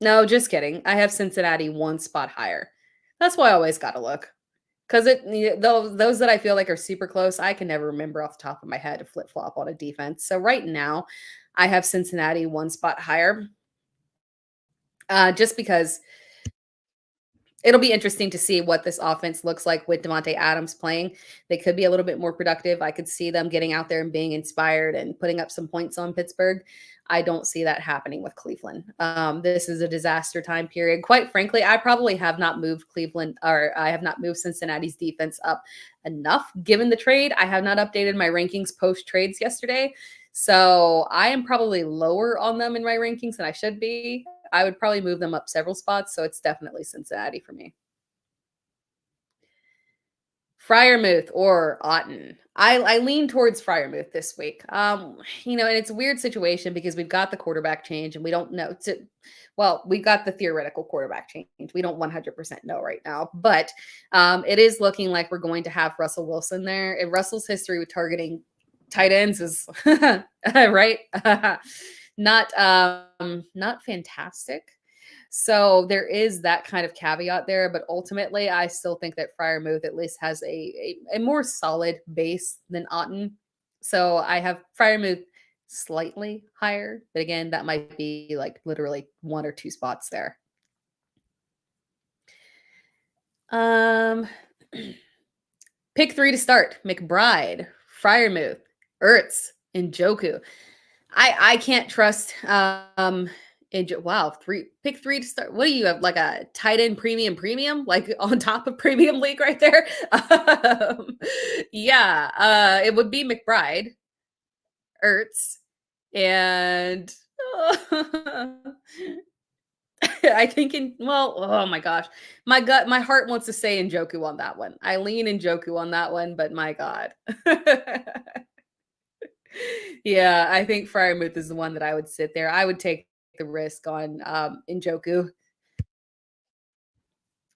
no, just kidding. I have Cincinnati one spot higher. That's why I always got to look. Because those that I feel like are super close, I can never remember off the top of my head to flip-flop on a defense. So right now, I have Cincinnati one spot higher. Just because it'll be interesting to see what this offense looks like with Davante Adams playing. They could be a little bit more productive. I could see them getting out there and being inspired and putting up some points on Pittsburgh. I don't see that happening with Cleveland. This is a disaster time period. Quite frankly, I probably have not moved Cleveland, or I have not moved Cincinnati's defense up enough given the trade. I have not updated my rankings post trades yesterday. So I am probably lower on them in my rankings than I should be. I would probably move them up several spots. So it's definitely Cincinnati for me. Freiermuth or Otten. I lean towards Freiermuth this week. And it's a weird situation because we've got the quarterback change and we don't know we've got the theoretical quarterback change. We don't 100% know right now, but it is looking like we're going to have Russell Wilson there. And Russell's history with targeting tight ends is right. Not fantastic. So there is that kind of caveat there, but ultimately I still think that Freiermuth at least has a more solid base than Otten. So I have Freiermuth slightly higher, but again, that might be like literally 1 or 2 spots there. Pick 3 to start: McBride, Freiermuth, Ertz, and Njoku. I can't trust pick 3 to start. What do you have, like a tight end premium, like on top of premium league right there? It would be McBride, Ertz, and I think oh my gosh, my heart wants to say Njoku on that one. I lean Njoku on that one, but my God. Yeah, I think Freiermuth is the one that I would sit there. I would take the risk on Njoku.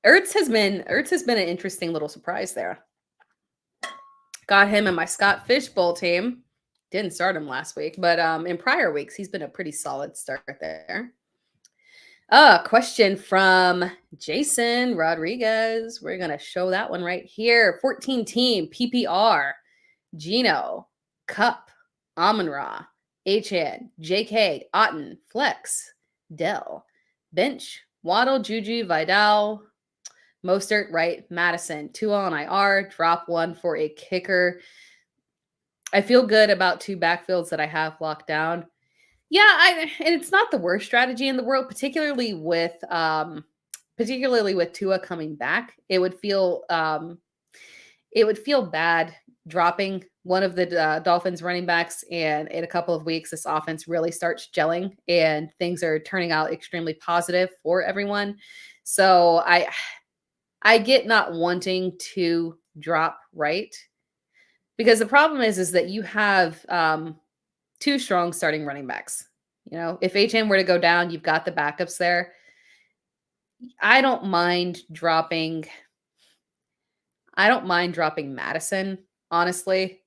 Ertz has been an interesting little surprise there. Got him in my Scott Fishbowl team. Didn't start him last week, but in prior weeks he's been a pretty solid start there. Question from Jason Rodriguez. We're gonna show that one right here. 14 team PPR. Gino, Cup, Amon-Ra, Achane, JK, Otten, Flex, Dell, Bench, Waddle, JuJu, Vidal, Mostert, right, Madison, 2 on IR, drop 1 for a kicker. I feel good about 2 backfields that I have locked down. Yeah, and it's not the worst strategy in the world, particularly with Tua coming back. It would feel bad dropping one of the Dolphins running backs, and in a couple of weeks, this offense really starts gelling and things are turning out extremely positive for everyone. So I get not wanting to drop right, because the problem is that you have 2 strong starting running backs. If HM were to go down, you've got the backups there. I don't mind dropping Madison, honestly,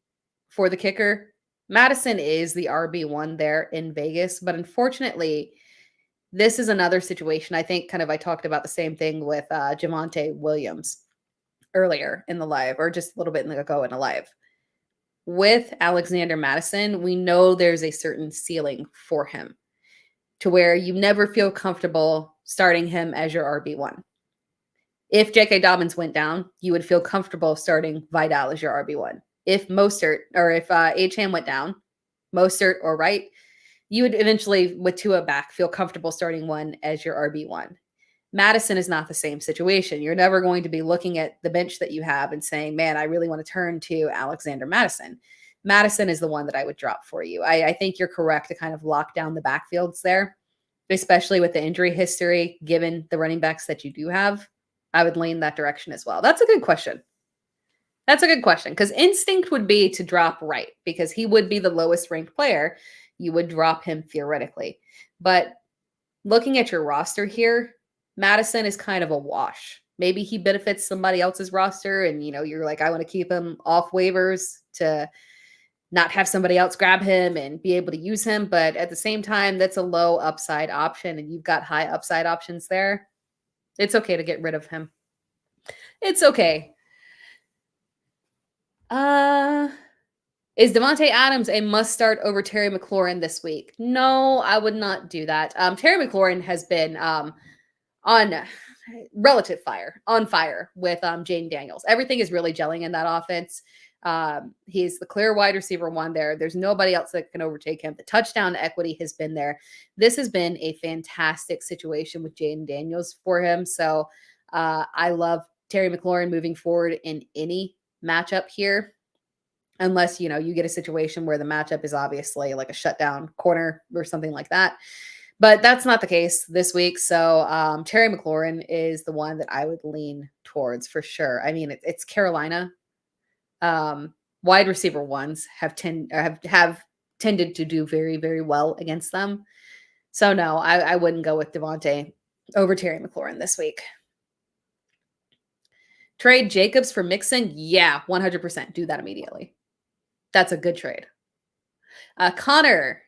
for the kicker. Madison is the RB1 there in Vegas, but unfortunately, this is another situation. I think I talked about the same thing with Javonte Williams earlier in the live, or just a little bit ago in the live. With Alexander Madison, we know there's a certain ceiling for him to where you never feel comfortable starting him as your RB1. If J.K. Dobbins went down, you would feel comfortable starting Vidal as your RB1. If Mostert, or if Achane went down, Mostert or Wright, you would eventually, with Tua back, feel comfortable starting one as your RB1. Madison is not the same situation. You're never going to be looking at the bench that you have and saying, man, I really want to turn to Alexander Madison. Madison is the one that I would drop for you. I think you're correct to kind of lock down the backfields there, especially with the injury history, given the running backs that you do have. I would lean that direction as well. That's a good question. Because instinct would be to drop Wright, because he would be the lowest ranked player. You would drop him theoretically. But looking at your roster here, Madison is kind of a wash. Maybe he benefits somebody else's roster and, you're like, I want to keep him off waivers to not have somebody else grab him and be able to use him. But at the same time, that's a low upside option and you've got high upside options there. It's okay to get rid of him. It's okay. Is Davante Adams a must start over Terry McLaurin this week? No, I would not do that. Terry McLaurin has been on fire with Jayden Daniels. Everything is really gelling in that offense. He's the clear wide receiver one there. There's nobody else that can overtake him. The touchdown equity has been there. This has been a fantastic situation with Jayden Daniels for him. So I love Terry McLaurin moving forward in any matchup here, unless, you get a situation where the matchup is obviously like a shutdown corner or something like that. But that's not the case this week. So Terry McLaurin is the one that I would lean towards for sure. I mean, it's Carolina. Wide receiver ones have tended to do very, very well against them. So no, I wouldn't go with Davante over Terry McLaurin this week. Trade Jacobs for Mixon? Yeah, 100%. Do that immediately. That's a good trade. Connor,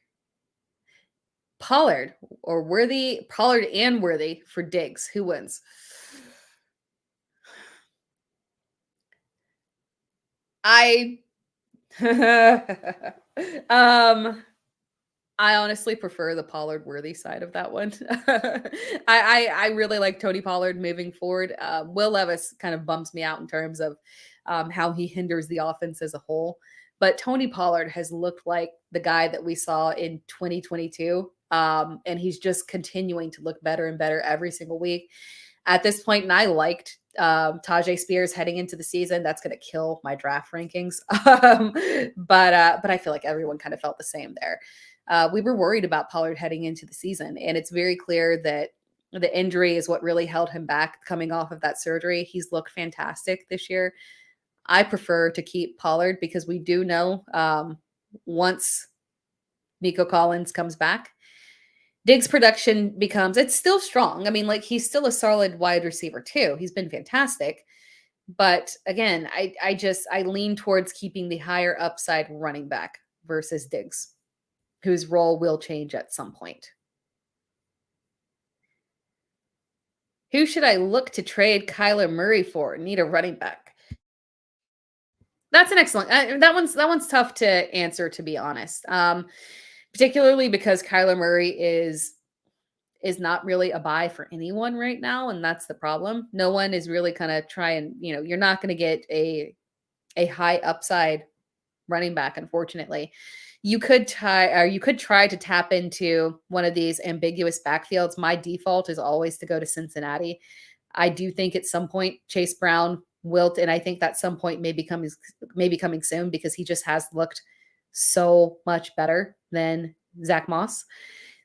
Pollard and Worthy for Diggs. Who wins? I honestly prefer the Pollard Worthy side of that one. I really like Tony Pollard moving forward. Will Levis kind of bumps me out in terms of how he hinders the offense as a whole. But Tony Pollard has looked like the guy that we saw in 2022. And he's just continuing to look better and better every single week. At this point, and I liked Tajay Spears heading into the season. That's going to kill my draft rankings. But I feel like everyone kind of felt the same there. We were worried about Pollard heading into the season, and it's very clear that the injury is what really held him back coming off of that surgery. He's looked fantastic this year. I prefer to keep Pollard because we do know once Nico Collins comes back, Diggs' production it's still strong. I mean, like, he's still a solid wide receiver too. He's been fantastic. But again, I lean towards keeping the higher upside running back versus Diggs, whose role will change at some point. Who should I look to trade Kyler Murray for? Need a running back. That's an excellent. That one's tough to answer, to be honest. Particularly because Kyler Murray is not really a buy for anyone right now, and that's the problem. No one is really kind of trying. You're not going to get a high upside running back, unfortunately. You could try to tap into one of these ambiguous backfields. My default is always to go to Cincinnati. I do think at some point Chase Brown wilt, and I think that some point may be coming soon because he just has looked so much better than Zach Moss.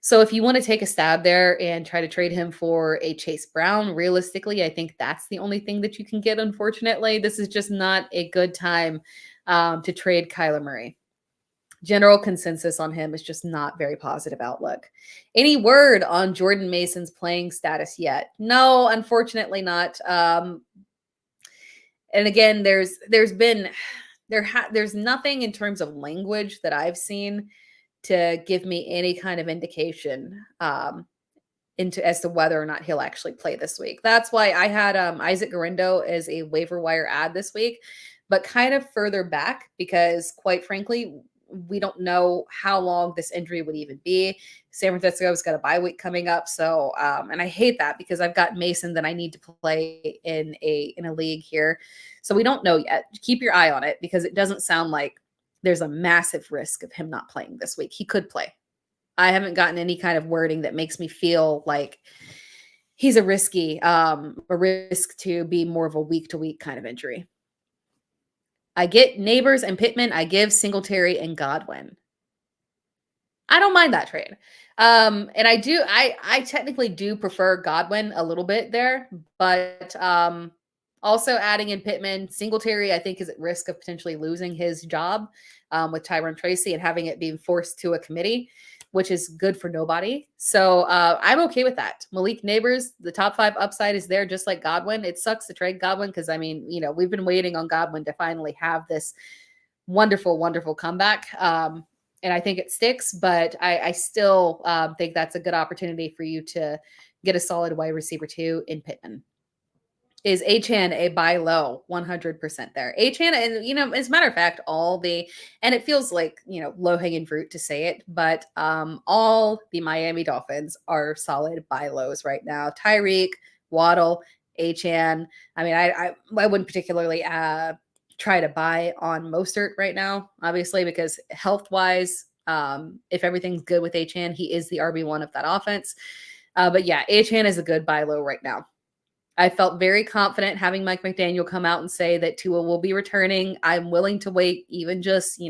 So if you want to take a stab there and try to trade him for a Chase Brown, realistically, I think that's the only thing that you can get. Unfortunately, this is just not a good time to trade Kyler Murray. General consensus on him is just not very positive outlook. Any word on Jordan Mason's playing status yet? No, unfortunately not. And again, there's nothing in terms of language that I've seen to give me any kind of indication as to whether or not he'll actually play this week. That's why I had Isaac Guerrero as a waiver wire ad this week, but kind of further back because, quite frankly, we don't know how long this injury would even be. San Francisco's got a bye week coming up. So, and I hate that because I've got Mason that I need to play in a league here. So we don't know yet. Keep your eye on it because it doesn't sound like there's a massive risk of him not playing this week. He could play. I haven't gotten any kind of wording that makes me feel like he's a risk to be more of a week to week kind of injury. I get Neighbors and Pittman. I give Singletary and Godwin. I don't mind that trade. And I technically do prefer Godwin a little bit there, but also adding in Pittman, Singletary, I think is at risk of potentially losing his job with Tyrone Tracy and having it being forced to a committee, which is good for nobody. So I'm okay with that. Malik Neighbors, the top 5 upside is there, just like Godwin. It sucks to trade Godwin because, I mean, we've been waiting on Godwin to finally have this wonderful, wonderful comeback. And I think it sticks, but I still think that's a good opportunity for you to get a solid wide receiver too in Pittman. Is Achane a buy low? 100% there. Achane, and as a matter of fact, and it feels like, low hanging fruit to say it, but all the Miami Dolphins are solid buy lows right now. Tyreek, Waddle, Achane. I mean, I wouldn't particularly try to buy on Mostert right now, obviously, because health wise, if everything's good with Achane, he is the RB1 of that offense. But yeah, Achane is a good buy low right now. I felt very confident having Mike McDaniel come out and say that Tua will be returning. I'm willing to wait even just,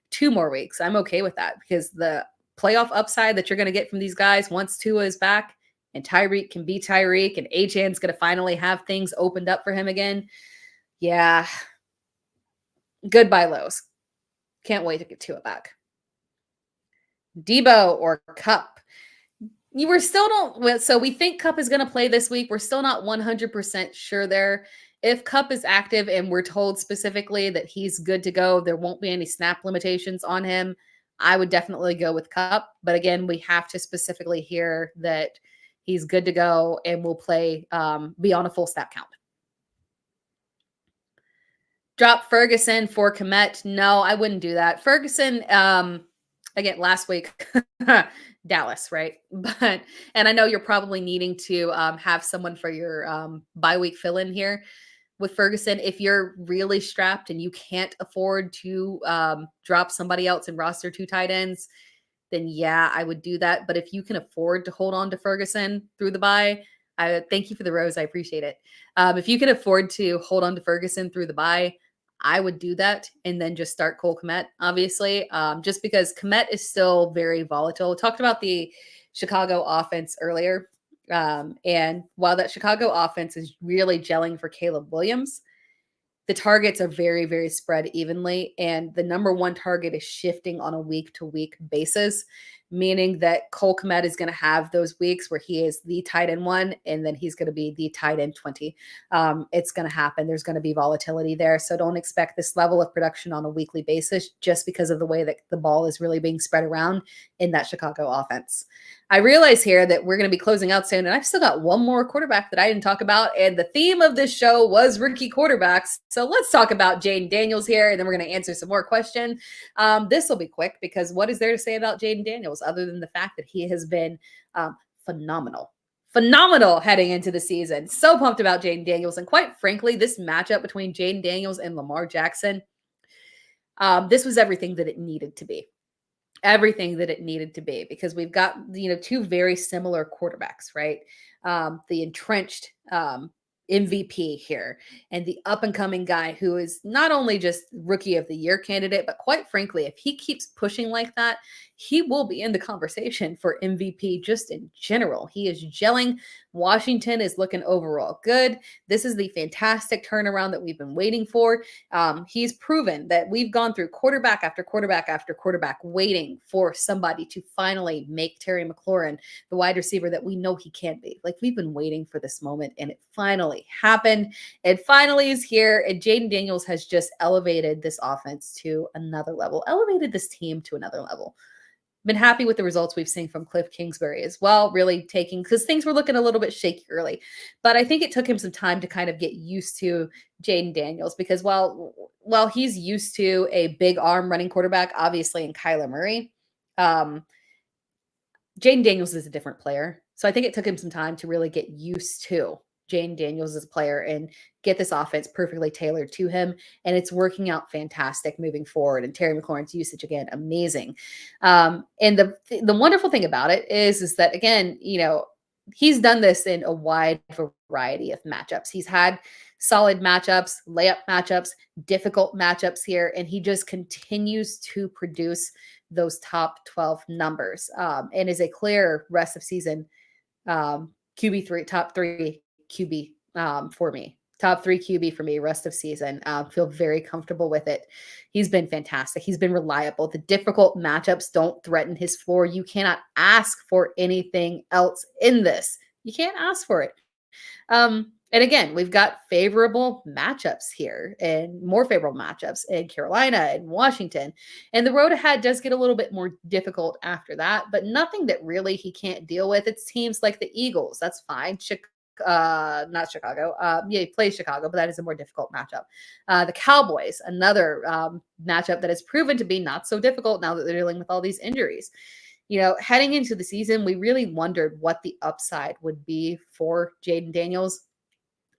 2 more weeks. I'm okay with that because the playoff upside that you're going to get from these guys once Tua is back and Tyreek can be Tyreek and Achane's going to finally have things opened up for him again. Yeah. Good buy lows. Can't wait to get Tua back. Debo or Cup? So we think Cup is going to play this week. We're still not 100% sure there. If Cup is active and we're told specifically that he's good to go, there won't be any snap limitations on him, I would definitely go with Cup. But again, we have to specifically hear that he's good to go and will play, be on a full snap count. Drop Ferguson for Komet. No, I wouldn't do that. Ferguson, again, last week, Dallas, right? And I know you're probably needing to have someone for your bye week fill in here with Ferguson. If you're really strapped and you can't afford to drop somebody else and roster 2 tight ends, then yeah, I would do that. But if you can afford to hold on to Ferguson through the bye, I thank you for the rose. I appreciate it. If you can afford to hold on to Ferguson through the bye, I would do that and then just start Cole Kmet, obviously, just because Kmet is still very volatile. We talked about the Chicago offense earlier. And while that Chicago offense is really gelling for Caleb Williams, the targets are very, very spread evenly. And the number 1 target is shifting on a week-to-week basis, meaning that Cole Kmet is going to have those weeks where he is the tight end 1, and then he's going to be the tight end 20. It's going to happen. There's going to be volatility there. So don't expect this level of production on a weekly basis just because of the way that the ball is really being spread around in that Chicago offense. I realize here that we're going to be closing out soon, and I've still got one more quarterback that I didn't talk about, and the theme of this show was rookie quarterbacks. So let's talk about Jayden Daniels here, and then we're going to answer some more questions. This will be quick because what is there to say about Jayden Daniels other than the fact that he has been phenomenal heading into the season. So pumped about Jayden Daniels, and quite frankly, this matchup between Jayden Daniels and Lamar Jackson, this was everything that it needed to be. Everything that it needed to be, because we've got, 2 very similar quarterbacks, right? The entrenched MVP here and the up and coming guy who is not only just rookie of the year candidate, but quite frankly, if he keeps pushing like that, he will be in the conversation for MVP just in general. He is gelling. Washington is looking overall good. This is the fantastic turnaround that we've been waiting for. He's proven that we've gone through quarterback after quarterback after quarterback waiting for somebody to finally make Terry McLaurin the wide receiver that we know he can be. Like, we've been waiting for this moment, and it finally happened. It finally is here, and Jayden Daniels has just elevated this offense to another level, elevated this team to another level. Been happy with the results we've seen from Cliff Kingsbury as well, really because things were looking a little bit shaky early. But I think it took him some time to kind of get used to Jayden Daniels, because while he's used to a big arm running quarterback, obviously in Kyler Murray, Jayden Daniels is a different player. So I think it took him some time to really get used to Jayden Daniels as a player and get this offense perfectly tailored to him. And it's working out fantastic moving forward. And Terry McLaurin's usage, again, amazing. And the wonderful thing about it is that, again, he's done this in a wide variety of matchups. He's had solid matchups, layup matchups, difficult matchups here, and he just continues to produce those top 12 numbers and is a clear rest of season QB3, top 3 QB for me. Top 3 QB for me, rest of season. Feel very comfortable with it. He's been fantastic. He's been reliable. The difficult matchups don't threaten his floor. You cannot ask for anything else in this. You can't ask for it. And again, we've got favorable matchups here and more favorable matchups in Carolina and Washington. And the road ahead does get a little bit more difficult after that, but nothing that really he can't deal with. It's teams like the Eagles. That's fine. not Chicago. Yeah, he plays Chicago, but that is a more difficult matchup. The Cowboys, another matchup that has proven to be not so difficult now that they're dealing with all these injuries. Heading into the season, we really wondered what the upside would be for Jayden Daniels.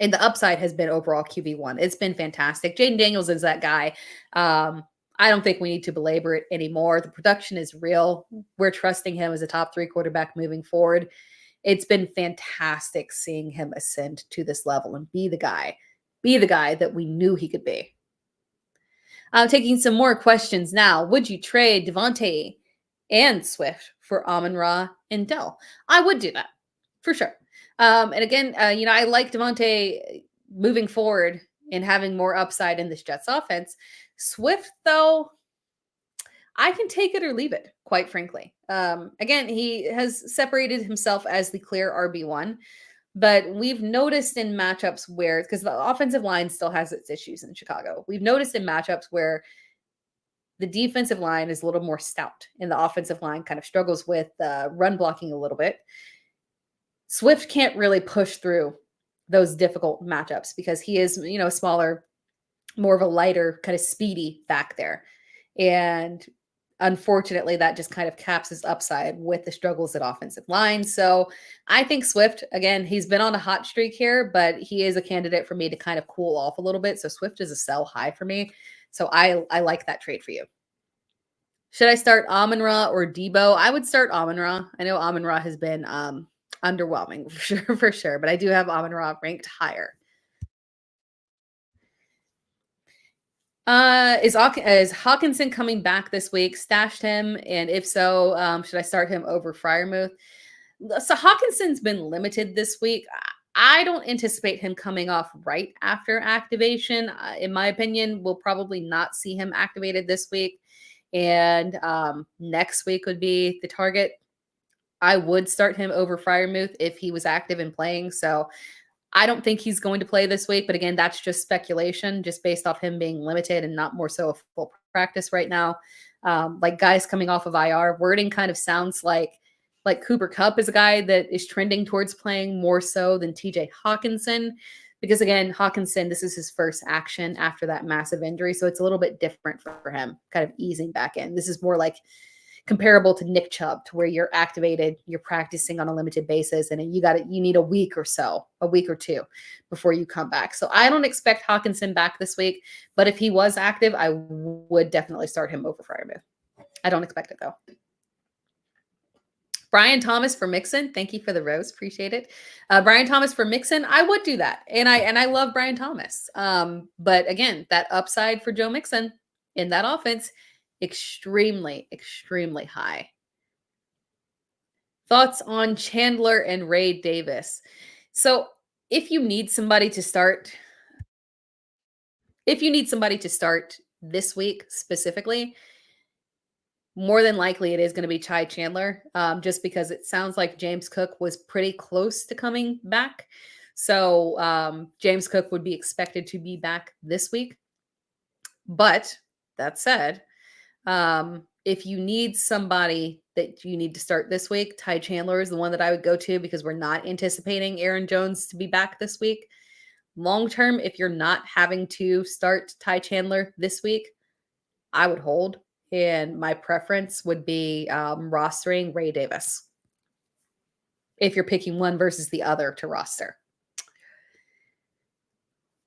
And the upside has been overall QB1. It's been fantastic. Jayden Daniels is that guy. I don't think we need to belabor it anymore. The production is real. We're trusting him as a top 3 quarterback moving forward. It's been fantastic seeing him ascend to this level and be the guy that we knew he could be. I'm taking some more questions now. Would you trade Davante and Swift for Amon-Ra and Dell? I would do that for sure. And again, I like Davante moving forward and having more upside in this Jets offense. Swift, though, I can take it or leave it, quite frankly. Again, he has separated himself as the clear RB1, but we've noticed in matchups where, because the offensive line still has its issues in Chicago, we've noticed in matchups where the defensive line is a little more stout and the offensive line kind of struggles with run blocking a little bit. Swift can't really push through those difficult matchups because he is, a smaller, more of a lighter, kind of speedy back there. And unfortunately, that just kind of caps his upside with the struggles at offensive line. So I think Swift, again, he's been on a hot streak here, but he is a candidate for me to kind of cool off a little bit. So Swift is a sell high for me. So I like that trade for you. Should I start Amon-Ra or Debo? I would start Amon-Ra. I know Amon-Ra has been underwhelming for sure, but I do have Amon-Ra ranked higher. Is Hawkinson coming back this week? Stashed him, and if so, should I start him over Freiermuth? So Hawkinson's been limited this week. I don't anticipate him coming off right after activation. In my opinion, we'll probably not see him activated this week, and next week would be the target. I would start him over Freiermuth if he was active and playing. So I don't think he's going to play this week, but again, that's just speculation, just based off him being limited and not more so a full practice right now. Like guys coming off of IR, wording kind of sounds like Cooper Kupp is a guy that is trending towards playing more so than TJ Hawkinson, because again, Hawkinson, this is his first action after that massive injury. So it's a little bit different for him, kind of easing back in. This is more like comparable to Nick Chubb, to where you're activated, you're practicing on a limited basis, and you need a week or two before you come back. So I don't expect Hawkinson back this week, but if he was active, I would definitely start him over Freiermuth. I don't expect it though. Brian Thomas for Mixon. Thank you for the rose. Appreciate it. Brian Thomas for Mixon. I would do that. And I love Brian Thomas. But again, that upside for Joe Mixon in that offense, extremely, extremely high. Thoughts on Chandler and Ray Davis. So if you need somebody to start this week specifically, more than likely it is going to be Ty Chandler, just because it sounds like James Cook was pretty close to coming back. So James Cook would be expected to be back this week. But that said, if you need somebody that you need to start this week, Ty Chandler is the one that I would go to, because we're not anticipating Aaron Jones to be back this week. Long term, if you're not having to start Ty Chandler this week, I would hold. And my preference would be rostering Ray Davis, if you're picking one versus the other to roster.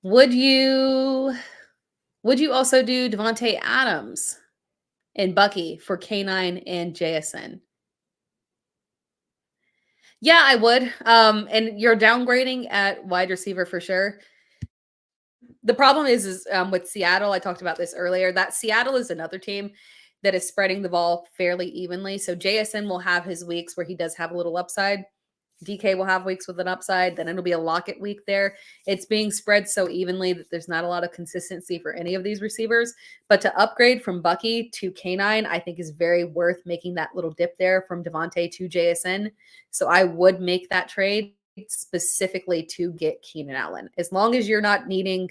Would you also do Davante Adams and Bucky for K9 and JSN? Yeah, I would. And you're downgrading at wide receiver for sure. The problem is with Seattle, I talked about this earlier, that Seattle is another team that is spreading the ball fairly evenly. So JSN will have his weeks where he does have a little upside. DK will have weeks with an upside. Then it'll be a Lockett week there. It's being spread so evenly that there's not a lot of consistency for any of these receivers. But to upgrade from Bucky to K9, I think is very worth making that little dip there from Davante to JSN. So I would make that trade specifically to get Keenan Allen. As long as you're not needing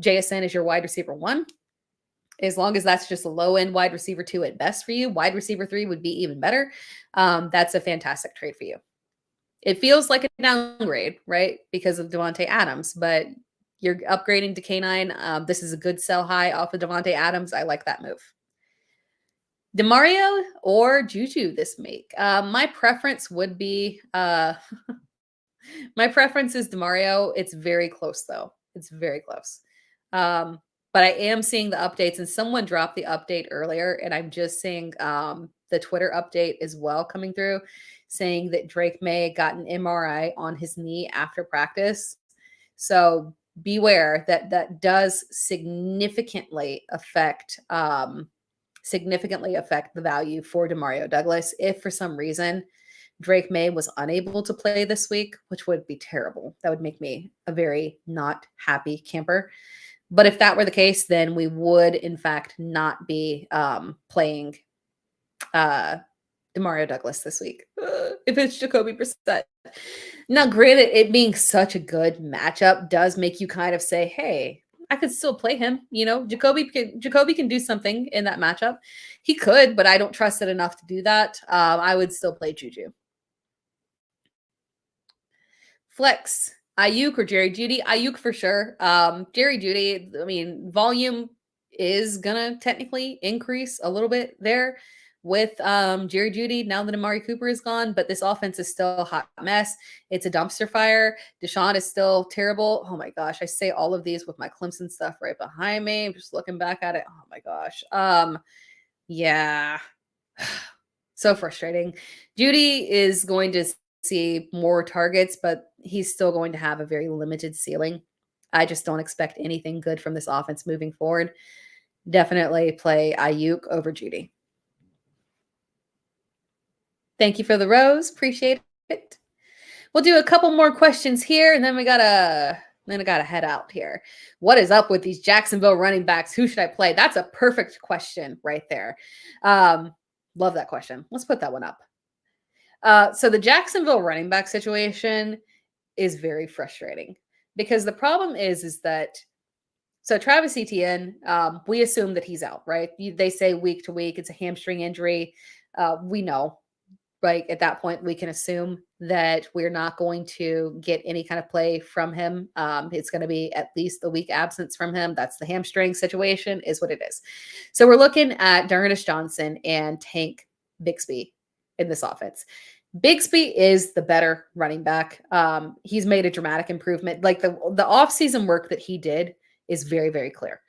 JSN as your wide receiver 1, as long as that's just a low-end wide receiver 2 at best for you, wide receiver 3 would be even better. That's a fantastic trade for you. It feels like a downgrade, right? Because of Davante Adams, but you're upgrading to K9. This is a good sell high off of Davante Adams. I like that move. DeMario or JuJu this week? My preference would be my preference is DeMario. It's very close though. It's very close. But I am seeing the updates, and someone dropped the update earlier, and I'm just seeing the Twitter update as well coming through, saying that Drake Maye got an MRI on his knee after practice. So beware that does significantly affect the value for Demario Douglas if for some reason Drake Maye was unable to play this week, which would be terrible. That would make me a very not happy camper. But if that were the case, then we would, in fact, not be playing Demario Douglas this week. If it's Jacoby Brissett. Now, granted, it being such a good matchup does make you kind of say, hey, I could still play him. You know, Jacoby can do something in that matchup. He could, but I don't trust it enough to do that. I would still play JuJu. Flex, Aiyuk or Jerry Jeudy? Aiyuk for sure. Jerry Jeudy, I mean, volume is gonna technically increase a little bit there with Jerry Jeudy now that Amari Cooper is gone, but this offense is still a hot mess. It's a dumpster fire. Deshaun is still terrible. Oh my gosh, I say all of these with my Clemson stuff right behind me. I'm just looking back at it. Oh my gosh. Yeah. So frustrating. Jeudy is going to see more targets, but he's still going to have a very limited ceiling. I just don't expect anything good from this offense moving forward. Definitely play Aiyuk over Jeudy. Thank you for the rose. Appreciate it. We'll do a couple more questions here, and then I gotta head out here. What is up with these Jacksonville running backs? Who should I play? That's a perfect question right there. Love that question. Let's put that one up. So the Jacksonville running back situation is very frustrating because the problem is that so Travis Etienne, we assume that he's out, right? They say week to week, it's a hamstring injury. We know, right? At that point, we can assume that we're not going to get any kind of play from him. It's going to be at least a week absence from him. That's the hamstring situation, is what it is. So we're looking at D'Ernest Johnson and Tank Bigsby in this offense. Bigsby is the better running back. He's made a dramatic improvement. Like the offseason work that he did is very, very clear.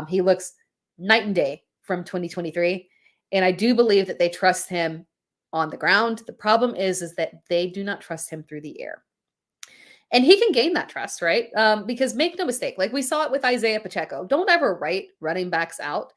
He looks night and day from 2023. And I do believe that they trust him on the ground. The problem is that they do not trust him through the air. And he can gain that trust, right? Because make no mistake, like we saw it with Isaiah Pacheco. Don't ever write running backs out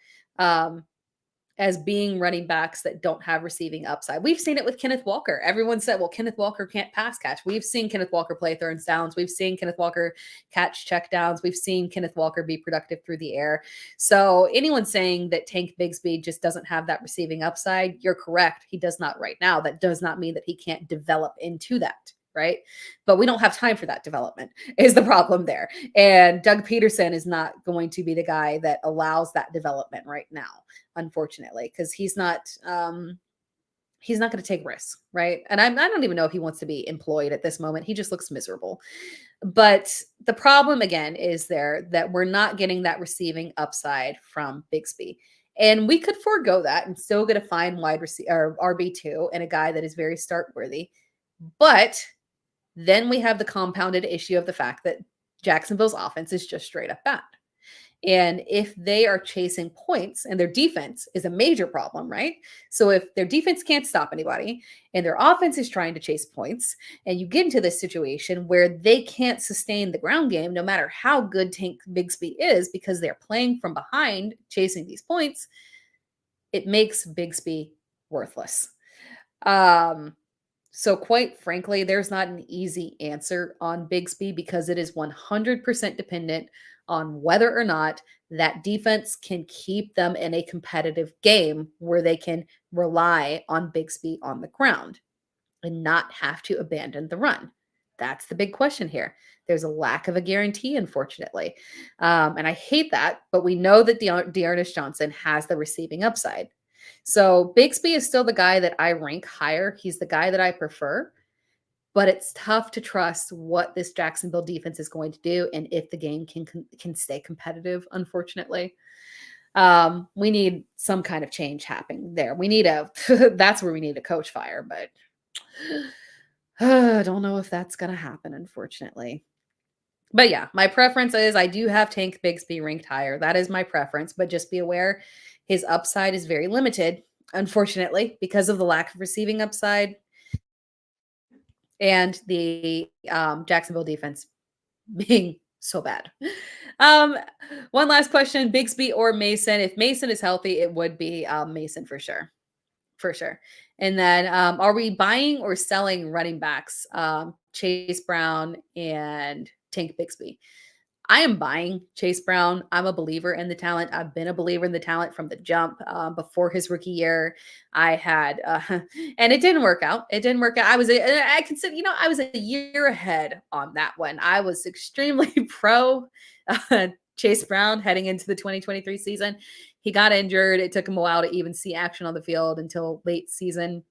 as being running backs that don't have receiving upside. We've seen it with Kenneth Walker. Everyone said, well, Kenneth Walker can't pass catch. We've seen Kenneth Walker play third downs. We've seen Kenneth Walker catch check downs. We've seen Kenneth Walker be productive through the air. So anyone saying that Tank Bigsby just doesn't have that receiving upside, you're correct. He does not right now. That does not mean that he can't develop into that. Right. But we don't have time for that development is the problem there. And Doug Peterson is not going to be the guy that allows that development right now, unfortunately, because he's not going to take risks. Right. And I don't even know if he wants to be employed at this moment. He just looks miserable. But the problem, again, is that we're not getting that receiving upside from Bigsby. And we could forego that and still get a fine wide receiver or RB2 and a guy that is very start worthy. But then we have the compounded issue of the fact that Jacksonville's offense is just straight up bad. And if they are chasing points and their defense is a major problem, right? So if their defense can't stop anybody and their offense is trying to chase points and you get into this situation where they can't sustain the ground game, no matter how good Tank Bigsby is, because they're playing from behind, chasing these points, it makes Bigsby worthless. So quite frankly, there's not an easy answer on Bigsby because it is 100% dependent on whether or not that defense can keep them in a competitive game where they can rely on Bigsby on the ground and not have to abandon the run. That's the big question here. There's a lack of a guarantee, unfortunately. And I hate that, but we know that D'Ernest Johnson has the receiving upside. So Bigsby is still the guy that I rank higher. He's the guy that I prefer. but it's tough to trust what this Jacksonville defense is going to do and if the game can stay competitive, unfortunately. We need some kind of change happening there. We need that's where we need a coach fire, but I don't know if that's going to happen, unfortunately. But yeah, my preference is I do have Tank Bigsby ranked higher. That is my preference, but just be aware his upside is very limited, unfortunately, because of the lack of receiving upside and the Jacksonville defense being so bad. One last question, Bigsby or Mason? If Mason is healthy, it would be Mason for sure. For sure. And then are we buying or selling running backs? Chase Brown and Tank Bigsby. I am buying Chase Brown. I'm a believer in the talent. I've been a believer in the talent from the jump. Before his rookie year, I had, and it didn't work out. It didn't work out. I consider, I was a year ahead on that one. I was extremely pro Chase Brown heading into the 2023 season. He got injured. It took him a while to even see action on the field until late season.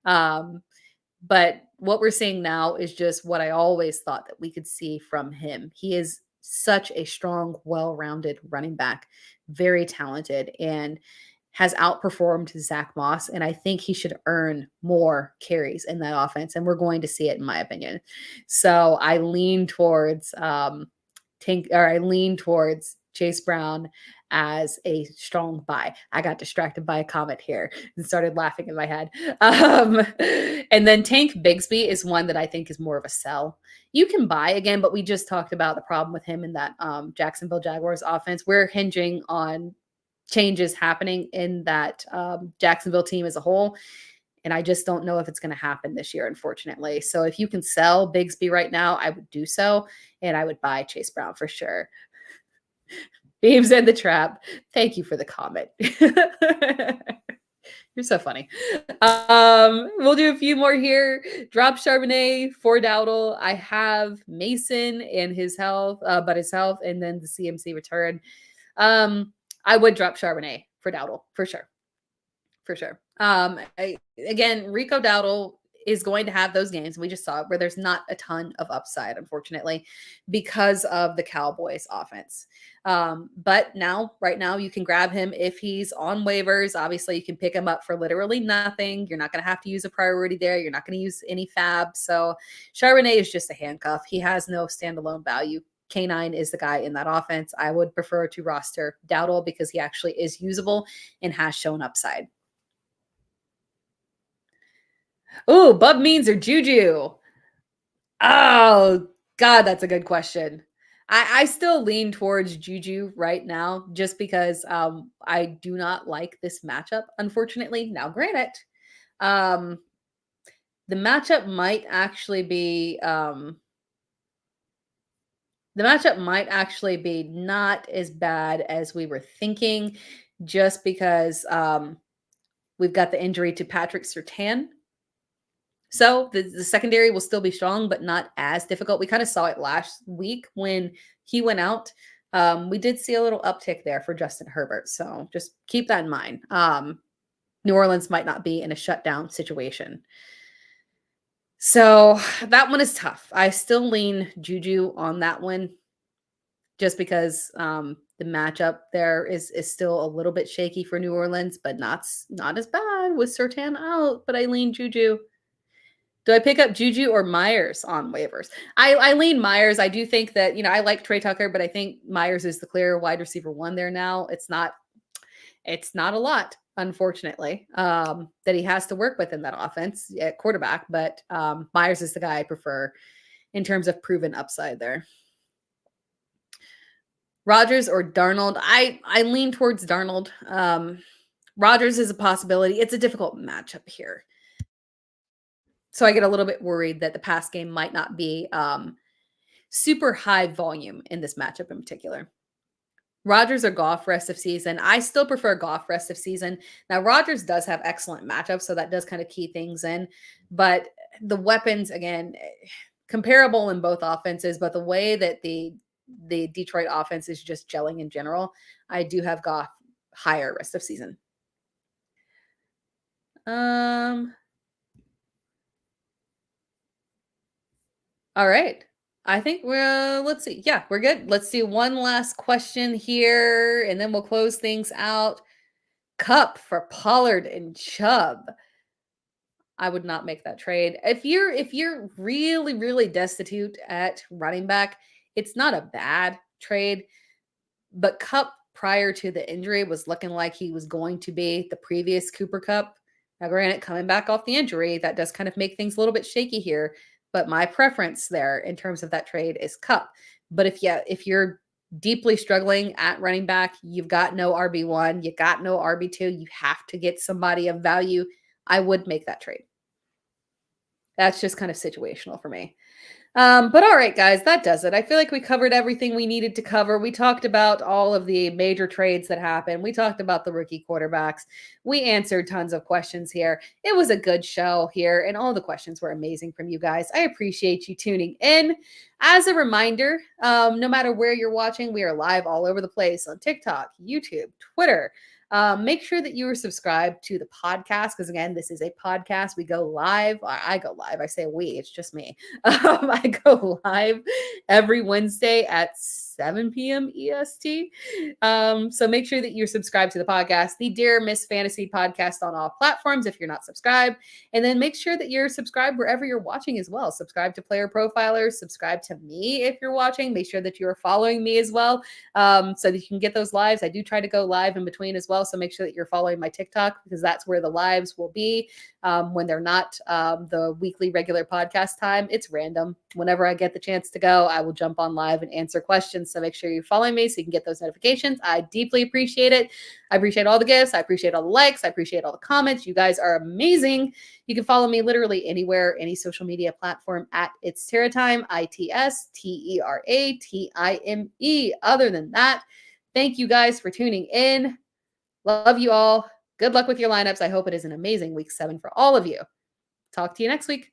But what we're seeing now is just what I always thought that we could see from him. He is such a strong, well-rounded running back, very talented, and has outperformed Zach Moss. And I think he should earn more carries in that offense. And we're going to see it, in my opinion. So I lean towards Chase Brown as a strong buy. I got distracted by a comment here and started laughing in my head. And then Tank Bigsby is one that I think is more of a sell. You can buy again, but we just talked about the problem with him in that Jacksonville Jaguars offense. We're hinging on changes happening in that Jacksonville team as a whole. And I just don't know if it's going to happen this year, unfortunately. So if you can sell Bigsby right now, I would do so. And I would buy Chase Brown for sure. Beams in the trap. Thank you for the comment. You're so funny. We'll do a few more here. Drop Charbonnet for Dowdle. I have Mason and his health, and then the CMC return. I would drop Charbonnet for Dowdle for sure. For sure. Again, Rico Dowdle is going to have those games. We just saw it where there's not a ton of upside, unfortunately, because of the Cowboys offense. But right now, you can grab him if he's on waivers. Obviously, you can pick him up for literally nothing. You're not going to have to use a priority there. You're not going to use any fab. So Charbonnet is just a handcuff. He has no standalone value. K9 is the guy in that offense. I would prefer to roster Dowdle because he actually is usable and has shown upside. Oh, Bub Means or JuJu? Oh, God, that's a good question. I still lean towards JuJu right now just because I do not like this matchup, unfortunately. Now, granted, the matchup might actually be not as bad as we were thinking just because we've got the injury to Patrick Surtain. So the secondary will still be strong, but not as difficult. We kind of saw it last week when he went out. We did see a little uptick there for Justin Herbert. So just keep that in mind. New Orleans might not be in a shutdown situation. So that one is tough. I still lean JuJu on that one just because the matchup there is still a little bit shaky for New Orleans, but not as bad with Surtain out. But I lean JuJu. Do I pick up JuJu or Myers on waivers? I lean Myers. I do think that, I like Trey Tucker, but I think Myers is the clear wide receiver one there now. It's not a lot, unfortunately, that he has to work with in that offense at quarterback, but Myers is the guy I prefer in terms of proven upside there. Rodgers or Darnold? I lean towards Darnold. Rodgers is a possibility. It's a difficult matchup here. So I get a little bit worried that the pass game might not be super high volume in this matchup in particular. Rodgers or Goff rest of season. I still prefer Goff rest of season. Now, Rodgers does have excellent matchups, so that does kind of key things in. But the weapons, again, comparable in both offenses, but the way that the Detroit offense is just gelling in general, I do have Goff higher rest of season. All right. I think let's see. Yeah, we're good. Let's do one last question here and then we'll close things out. Cup for Pollard and Chubb. I would not make that trade. If you're really really destitute at running back, it's not a bad trade, but Cup prior to the injury was looking like he was going to be the previous Cooper Cup. Now granted, coming back off the injury, that does kind of make things a little bit shaky here, but my preference there in terms of that trade is Cup. But if you're deeply struggling at running back, you've got no RB1, you got no RB2, you have to get somebody of value, I would make that trade. That's just kind of situational for me. But all right, guys, that does it. I feel like we covered everything we needed to cover. We talked about all of the major trades that happened. We talked about the rookie quarterbacks. We answered tons of questions here. It was a good show here, and all the questions were amazing from you guys. I appreciate you tuning in. As a reminder, no matter where you're watching, we are live all over the place on TikTok, YouTube, Twitter. Make sure that you are subscribed to the podcast because, again, this is a podcast. We go live. I go live. I say we. It's just me. I go live every Wednesday at 7 p.m. EST. So make sure that you're subscribed to the podcast, the Dear Miss Fantasy podcast on all platforms if you're not subscribed. And then make sure that you're subscribed wherever you're watching as well. Subscribe to Player Profilers. Subscribe to me if you're watching. Make sure that you are following me as well so that you can get those lives. I do try to go live in between as well. So make sure that you're following my TikTok because that's where the lives will be when they're not the weekly regular podcast time. It's random. Whenever I get the chance to go, I will jump on live and answer questions. So make sure you're following me so you can get those notifications. I deeply appreciate it. I appreciate all the gifts. I appreciate all the likes. I appreciate all the comments. You guys are amazing. You can follow me literally anywhere, any social media platform at It's Tara Time, ITSTERATIME. Other than that, thank you guys for tuning in. Love you all. Good luck with your lineups. I hope it is an amazing week 7 for all of you. Talk to you next week.